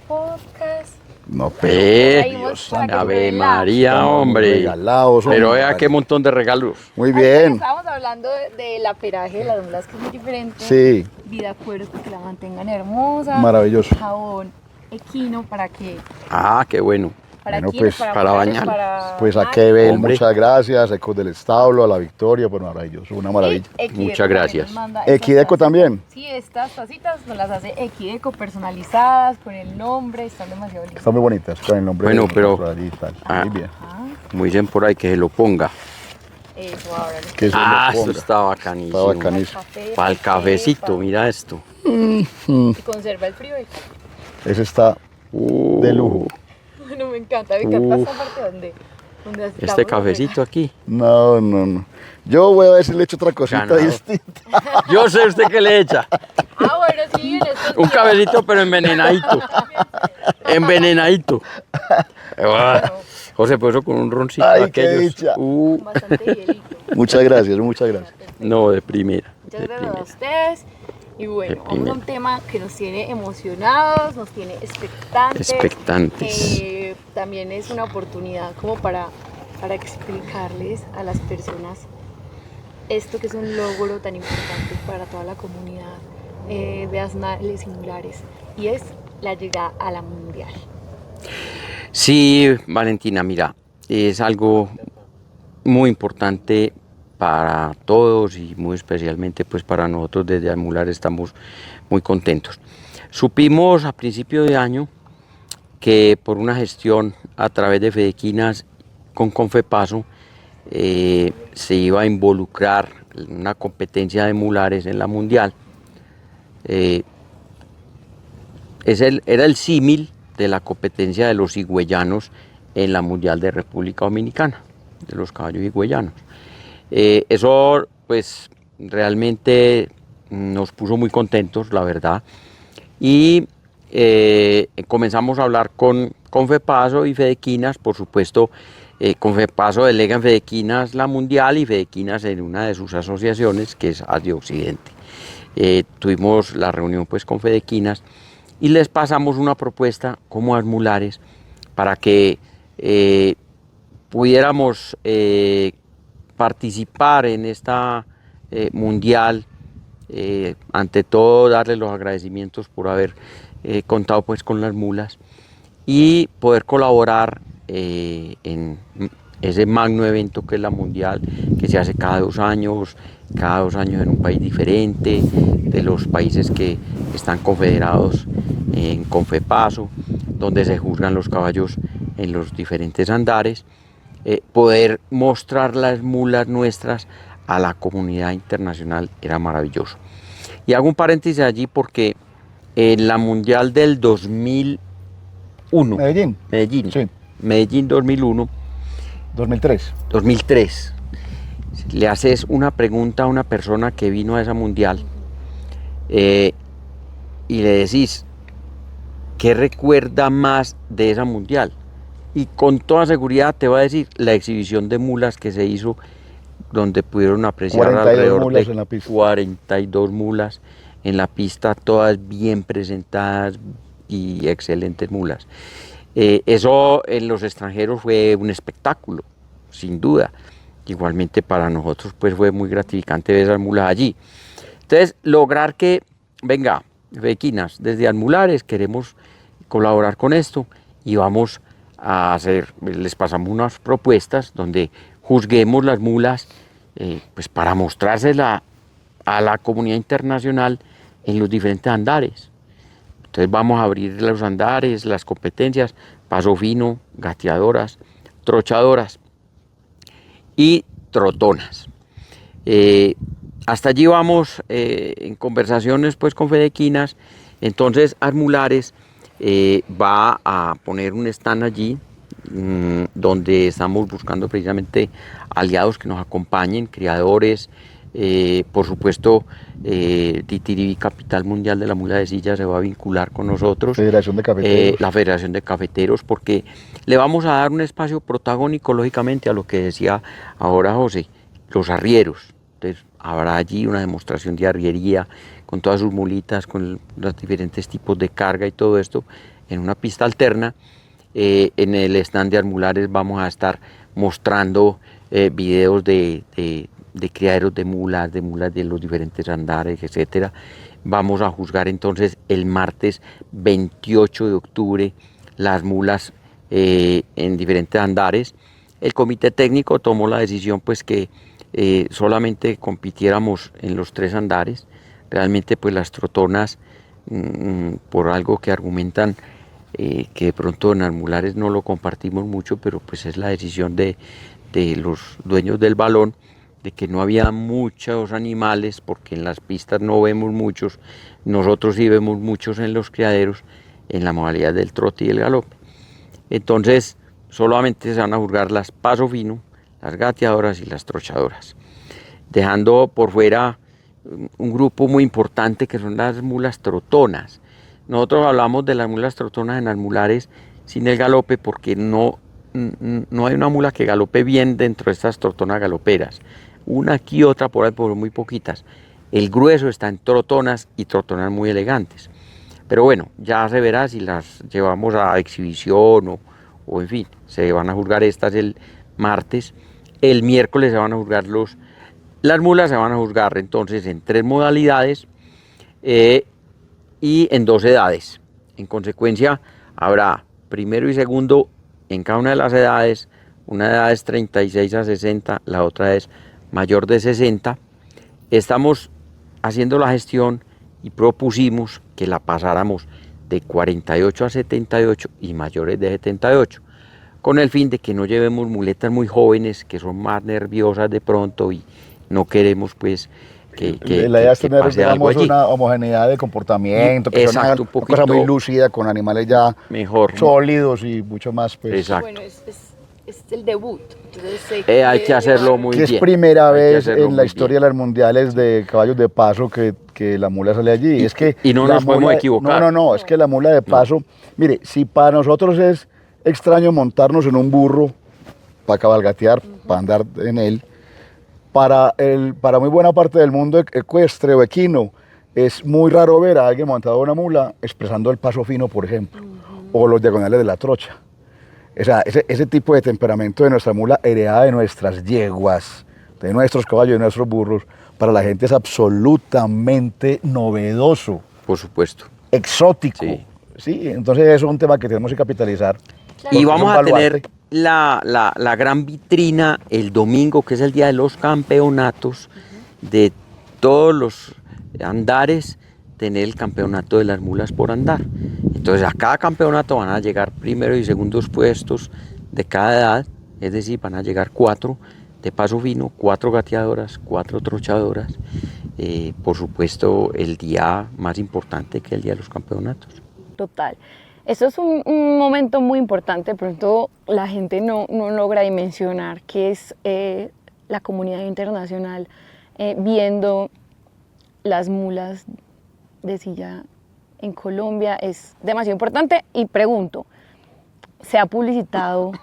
Podcast. No, Traímos Dios para que santo. Ave prueben la- María, Estamos hombre. regalados, Pero hombre. vea qué montón de regalos. Muy Ahorita bien. Estábamos hablando del aperaje de las mulas que es muy diferente. Sí, Vida cueros para que la mantengan hermosa. maravilloso. Jabón equino para que Ah, qué bueno. para Bueno, equinos, pues, para mujeres, bañar. para Pues a machos. Quebel, Hombre. muchas gracias. Ecos del Establo, a la Victoria, pues maravilloso, una maravilla. Y Equideco Muchas también gracias. nos manda estas Equideco tacitas. también. Sí, estas tacitas nos las hace Equideco personalizadas con el nombre, están demasiado lindas. Están muy bonitas, con el nombre Bueno, de pero- nuestro allí y tal. Ah. Muy bien. Ajá, Como dicen por ahí, que se lo ponga. eso ahora les Que se lo Ah, eso ponga. está bacanísimo. Está bacanísimo. Para el cafecito, mira esto. Y conserva el frío. Ese está de lujo. Bueno, me encanta esta Uf. parte donde Este estamos cafecito aquí. No, no, no. Yo voy a ver si le echo otra cosita Ganado. distinta. Yo sé usted qué le echa. Ah, bueno, sí, en estos Un días. cafecito, pero envenenadito. Envenenadito. Ah, José, pues eso con un roncito Ay, de qué aquellos. dicha. Bastante hielito. Muchas gracias, muchas gracias. No, de primera. Muchas De gracias a primera. ustedes. Y bueno, De vamos a un primera. tema que nos tiene emocionados, nos tiene expectantes. Expectantes. También es una oportunidad como para explicarles a las personas esto que es un logro tan importante para toda la comunidad de asnales singulares y es la llegada a la mundial. Sí, Valentina, mira, es algo muy importante para todos y muy especialmente pues para nosotros desde Almular estamos muy contentos. Supimos a principio de año que por una gestión a través de Fedequinas con Confepaso se iba a involucrar en una competencia de mulares en la mundial. Era el símil de la competencia de los higüeyanos en la Mundial de República Dominicana, de los caballos higüeyanos. Eso pues realmente nos puso muy contentos, la verdad, y comenzamos a hablar con Confepaso y Fedequinas, por supuesto. Confepaso delega en Fedequinas la Mundial y Fedequinas en una de sus asociaciones, que es ASDI Occidente. Tuvimos la reunión pues con Fedequinas y les pasamos una propuesta como Asmulares para que pudiéramos participar en esta mundial ante todo darles los agradecimientos por haber contado pues con las mulas y poder colaborar en ese magno evento que es la Mundial, que se hace cada 2 años en un país diferente, de los países que están confederados en Confepaso, donde se juzgan los caballos en los diferentes andares, poder mostrar las mulas nuestras a la comunidad internacional era maravilloso. Y hago un paréntesis allí porque en la Mundial del 2001, Medellín, sí. Medellín 2001, 2003, le haces una pregunta a una persona que vino a esa Mundial y le decís, ¿qué recuerda más de esa Mundial? Y con toda seguridad te va a decir la exhibición de mulas que se hizo, donde pudieron apreciar alrededor de 42 mulas en la pista, todas bien presentadas y excelentes mulas. Eso en los extranjeros fue un espectáculo, sin duda. Igualmente para nosotros pues fue muy gratificante ver esas mulas allí. Entonces, lograr que, venga, Bequinas, desde Almulares queremos colaborar con esto y vamos a hacer, les pasamos unas propuestas donde juzguemos las mulas pues para mostrárselas a la comunidad internacional en los diferentes andares. Entonces vamos a abrir los andares, las competencias, paso fino, gateadoras, trochadoras y trotonas. Hasta allí vamos en conversaciones pues con Fedequinas. Entonces Almulares va a poner un stand allí donde estamos buscando precisamente aliados que nos acompañen, criadores. Por supuesto, Titiribí, Capital Mundial de la Mula de Silla, se va a vincular con nosotros. Federación de Cafeteros. La Federación de Cafeteros, porque le vamos a dar un espacio protagónico, lógicamente, a lo que decía ahora José, los arrieros. Entonces, habrá allí una demostración de arriería con todas sus mulitas, con los diferentes tipos de carga y todo esto, en una pista alterna. En el stand de Almulares vamos a estar mostrando videos de criaderos de mulas de los diferentes andares, etcétera. Vamos a juzgar entonces el martes 28 de octubre las mulas en diferentes andares. El comité técnico tomó la decisión pues que solamente compitiéramos en los 3 andares. Realmente pues las trotonas, por algo que argumentan que de pronto en Almulares no lo compartimos mucho, pero pues es la decisión de los dueños del balón, de que no había muchos animales, porque en las pistas no vemos muchos, nosotros sí vemos muchos en los criaderos, en la modalidad del trote y el galope. Entonces solamente se van a juzgar las paso fino, las gateadoras y las trochadoras, dejando por fuera un grupo muy importante que son las mulas trotonas. Nosotros hablamos de las mulas trotonas en Almulares sin el galope porque no hay una mula que galope bien dentro de estas trotonas galoperas. Una aquí, otra por ahí, pero muy poquitas. El grueso está en trotonas y trotonas muy elegantes. Pero bueno, ya se verá si las llevamos a exhibición o en fin, se van a juzgar estas el martes. El miércoles se van a juzgar las mulas, se van a juzgar entonces en 3 modalidades y en 2 edades. En consecuencia, habrá primero y segundo en cada una de las edades. Una edad es 36 a 60, la otra es mayor de 60. Estamos haciendo la gestión y propusimos que la pasáramos de 48 a 78 y mayores de 78, con el fin de que no llevemos muletas muy jóvenes que son más nerviosas de pronto y no queremos pues que la idea es tener, pase algo allí. Una homogeneidad de comportamiento, que sea Exacto, una cosa muy lúcida, con animales ya mejor, sólidos y mucho más pues. Exacto. Bueno, es el debut. Entonces, hay que hacerlo muy bien. Es primera vez en la historia de las mundiales de caballos de paso que la mula sale allí. Y no nos podemos equivocar. No, es que la mula de paso, mire, si para nosotros es extraño montarnos en un burro para cabalgatear, para andar en él, para muy buena parte del mundo ecuestre o equino, es muy raro ver a alguien montado en una mula expresando el paso fino, por ejemplo, o los diagonales de la trocha. O sea, ese tipo de temperamento de nuestra mula, heredada de nuestras yeguas, de nuestros caballos, de nuestros burros, para la gente es absolutamente novedoso, Por supuesto. exótico. Sí. Sí, entonces eso es un tema que tenemos que capitalizar. Claro. Y porque es vamos un a tener baluarte. la gran vitrina el domingo, que es el día de los campeonatos de todos los andares, tener el campeonato de las mulas por andar. Entonces a cada campeonato van a llegar primeros y segundos puestos de cada edad, es decir, van a llegar 4 de paso fino, 4 gateadoras, 4 trochadoras. Por supuesto, el día más importante que el día de los campeonatos. Total. Eso es un momento muy importante, de pronto la gente no logra dimensionar que es la comunidad internacional viendo las mulas de silla en Colombia. Es demasiado importante y pregunto, ¿se ha publicitado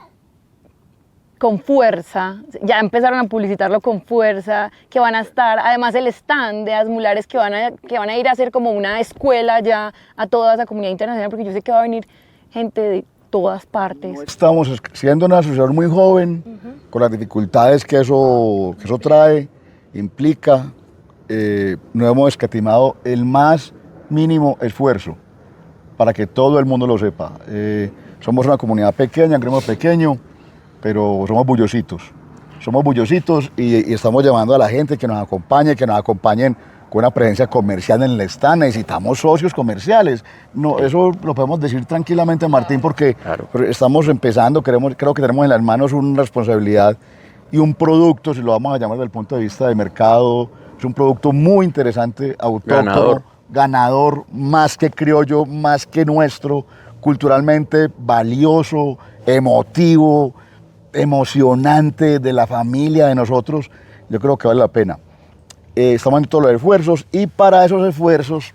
con fuerza? Ya empezaron a publicitarlo con fuerza, que van a estar, además el stand de Asmulares que van a ir a hacer como una escuela ya a toda esa comunidad internacional, porque yo sé que va a venir gente de todas partes. Estamos siendo una asociación muy joven, con las dificultades que eso trae, implica. No hemos escatimado el más mínimo esfuerzo para que todo el mundo lo sepa. Somos una comunidad pequeña, creemos pequeño, pero somos bullositos y estamos llamando a la gente que nos acompañen con una presencia comercial en el stand. Necesitamos socios comerciales. No, eso lo podemos decir tranquilamente, Martín, porque Claro. estamos empezando, creo que tenemos en las manos una responsabilidad y un producto, si lo vamos a llamar desde el punto de vista de mercado, es un producto muy interesante, autóctono, ganador, más que criollo, más que nuestro, culturalmente valioso, emotivo, emocionante, de la familia, de nosotros. Yo creo que vale la pena. Estamos en todos los esfuerzos y para esos esfuerzos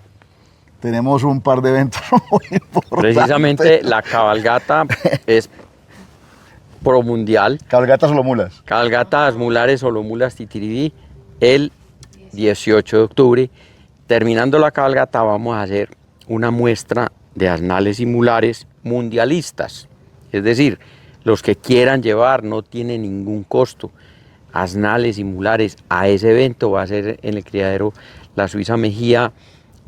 tenemos un par de eventos muy importantes. Precisamente la cabalgata es pro mundial. Cabalgatas Solomulas. Cabalgata Asmulares Solomulas Titiridí el 18 de octubre. Terminando la cabalgata vamos a hacer una muestra de asnales y mulares mundialistas. Es decir, los que quieran llevar, no tiene ningún costo, asnales y mulares a ese evento. Va a ser en el criadero La Suiza Mejía,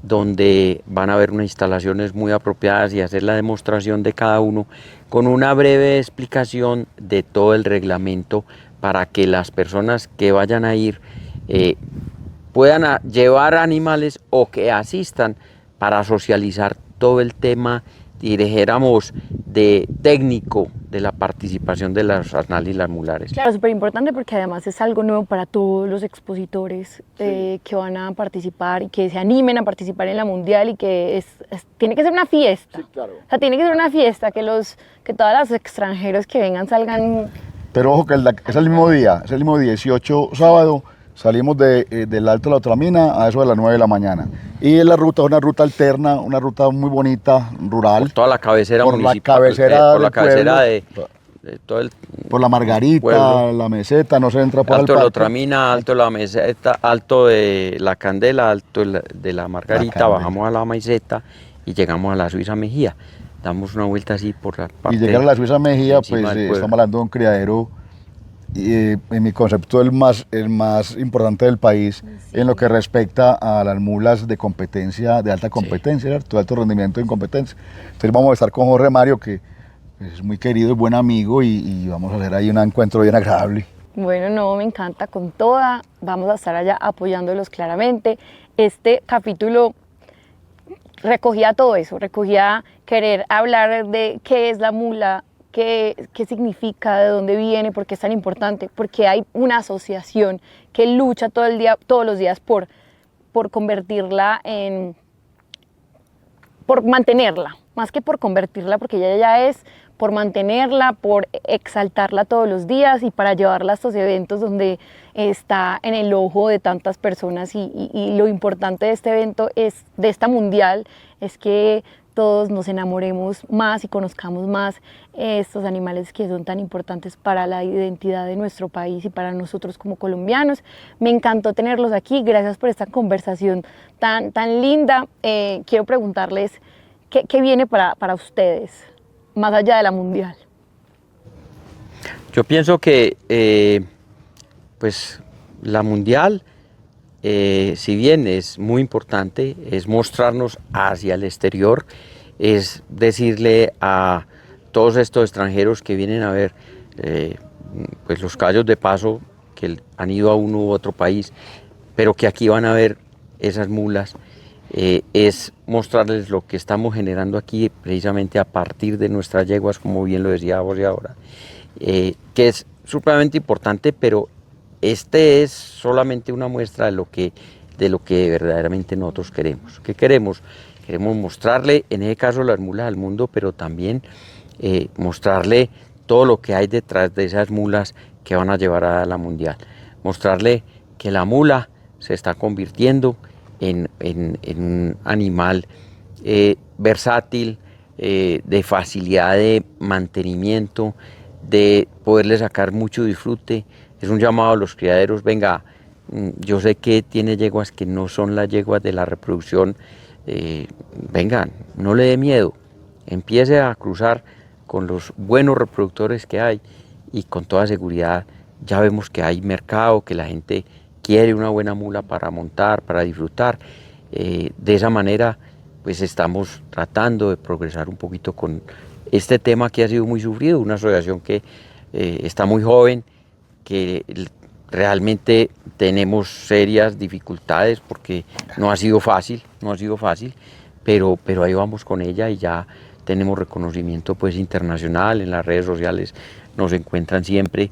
donde van a haber unas instalaciones muy apropiadas y hacer la demostración de cada uno con una breve explicación de todo el reglamento para que las personas que vayan a ir puedan llevar animales o que asistan para socializar todo el tema, y dijéramos, de técnico de la participación de las asnales y las mulares. Claro, súper importante porque además es algo nuevo para todos los expositores que van a participar y que se animen a participar en la mundial, y que tiene que ser una fiesta. Sí, claro. O sea, tiene que ser una fiesta, que todos los extranjeros que vengan salgan. Pero ojo que es el mismo día, es el mismo 18 sábado, salimos del Alto de la Otramina a eso de las 9 de la mañana. Y la ruta es una ruta alterna, una ruta muy bonita, rural. Por toda la cabecera Por la municipal, cabecera por la del cabecera pueblo. de todo el Por la Margarita, pueblo. la Meseta, no se entra por el Alto de la parque. Otramina, alto de la Meseta, alto de la Candela, alto de la Margarita, Candela. bajamos a la Meseta y llegamos a la Suiza Mejía. Damos una vuelta así por la parte. Y llegar a la Suiza Mejía, encima pues del pueblo. estamos hablando de un criadero, en mi concepto, el más importante del país, en lo que respecta a las mulas de competencia, de alta competencia, ¿cierto? De alto rendimiento en competencia. Entonces vamos a estar con Jorge Mario, que es muy querido y buen amigo, y vamos a hacer ahí un encuentro bien agradable. Bueno, no, me encanta con toda. Vamos a estar allá apoyándolos claramente. Este capítulo recogía todo eso, recogía querer hablar de qué es la mula, qué significa, de dónde viene, por qué es tan importante, porque hay una asociación que lucha todo el día, todos los días por convertirla por mantenerla, más que por convertirla, porque ella ya es, por mantenerla, por exaltarla todos los días y para llevarla a estos eventos donde está en el ojo de tantas personas. Y lo importante de este evento, de esta mundial, es que todos nos enamoremos más y conozcamos más estos animales que son tan importantes para la identidad de nuestro país y para nosotros como colombianos. Me encantó tenerlos aquí, gracias por esta conversación tan linda. Quiero preguntarles, ¿qué viene para ustedes, más allá de la mundial? Yo pienso que pues la mundial si bien es muy importante, es mostrarnos hacia el exterior, es decirle a todos estos extranjeros que vienen a ver pues los caballos de paso, que han ido a uno u otro país, pero que aquí van a ver esas mulas, es mostrarles lo que estamos generando aquí precisamente a partir de nuestras yeguas, como bien lo decía Jorge ahora, que es supremamente importante, pero este es solamente una muestra de lo que verdaderamente nosotros queremos. ¿Qué queremos? Queremos mostrarle, en ese caso, las mulas al mundo, pero también mostrarle todo lo que hay detrás de esas mulas que van a llevar a la mundial. Mostrarle que la mula se está convirtiendo en un animal versátil, de facilidad de mantenimiento, de poderle sacar mucho disfrute. Es un llamado a los criaderos, venga, yo sé que tiene yeguas que no son las yeguas de la reproducción, vengan, no le dé miedo, empiece a cruzar con los buenos reproductores que hay y con toda seguridad ya vemos que hay mercado, que la gente quiere una buena mula para montar, para disfrutar. De esa manera pues estamos tratando de progresar un poquito con este tema que ha sido muy sufrido, una asociación que está muy joven, que realmente tenemos serias dificultades porque no ha sido fácil, pero ahí vamos con ella y ya tenemos reconocimiento pues internacional, en las redes sociales nos encuentran siempre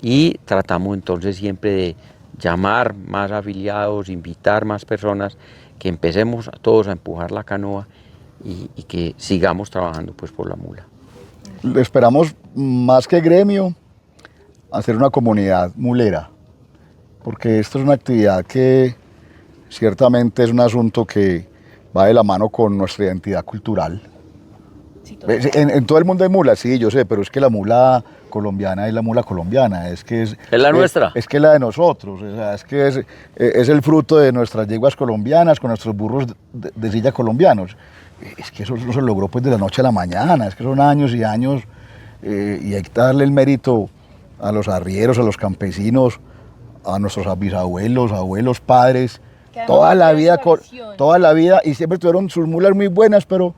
y tratamos entonces siempre de llamar más afiliados, invitar más personas, que empecemos todos a empujar la canoa y que sigamos trabajando pues por la mula. Esperamos más que gremio hacer una comunidad mulera, porque esto es una actividad que ciertamente es un asunto que va de la mano con nuestra identidad cultural. Sí, En todo el mundo hay mulas, sí, yo sé, pero es que la mula colombiana es la mula colombiana, es que es la nuestra. Es que la de nosotros, o sea, es que es el fruto de nuestras yeguas colombianas con nuestros burros de silla colombianos. Es que eso no se logró pues de la noche a la mañana, es que son años y años y hay que darle el mérito a los arrieros, a los campesinos, a nuestros bisabuelos, abuelos, padres, toda la vida y siempre tuvieron sus mulas muy buenas, pero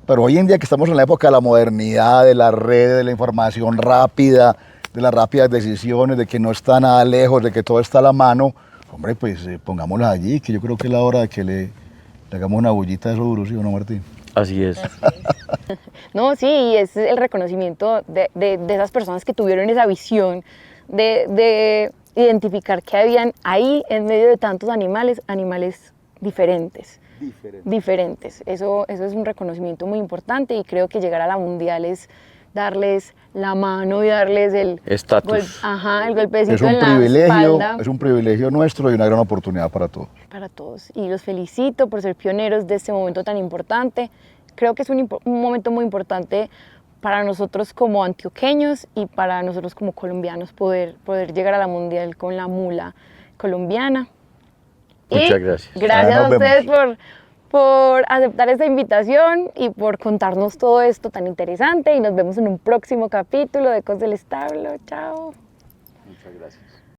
hoy en día que estamos en la época de la modernidad, de las redes, de la información rápida, de las rápidas decisiones, de que no está nada lejos, de que todo está a la mano, hombre, pues pongámoslas allí, que yo creo que es la hora de que le hagamos una bullita de eso duro, ¿sí o no, Martín? Así es. No, sí, y es el reconocimiento de esas personas que tuvieron esa visión de identificar que habían ahí en medio de tantos animales diferentes. Eso es un reconocimiento muy importante y creo que llegar a la mundial es darles la mano y darles el estatus. El golpecito en la espalda. Es un privilegio nuestro y una gran oportunidad para todos. Para todos. Y los felicito por ser pioneros de este momento tan importante. Creo que es un momento muy importante para nosotros como antioqueños y para nosotros como colombianos poder llegar a la mundial con la mula colombiana. Muchas gracias. Gracias a ustedes por aceptar esta invitación y por contarnos todo esto tan interesante. Y nos vemos en un próximo capítulo de Ecos del Establo. Chao. Muchas gracias.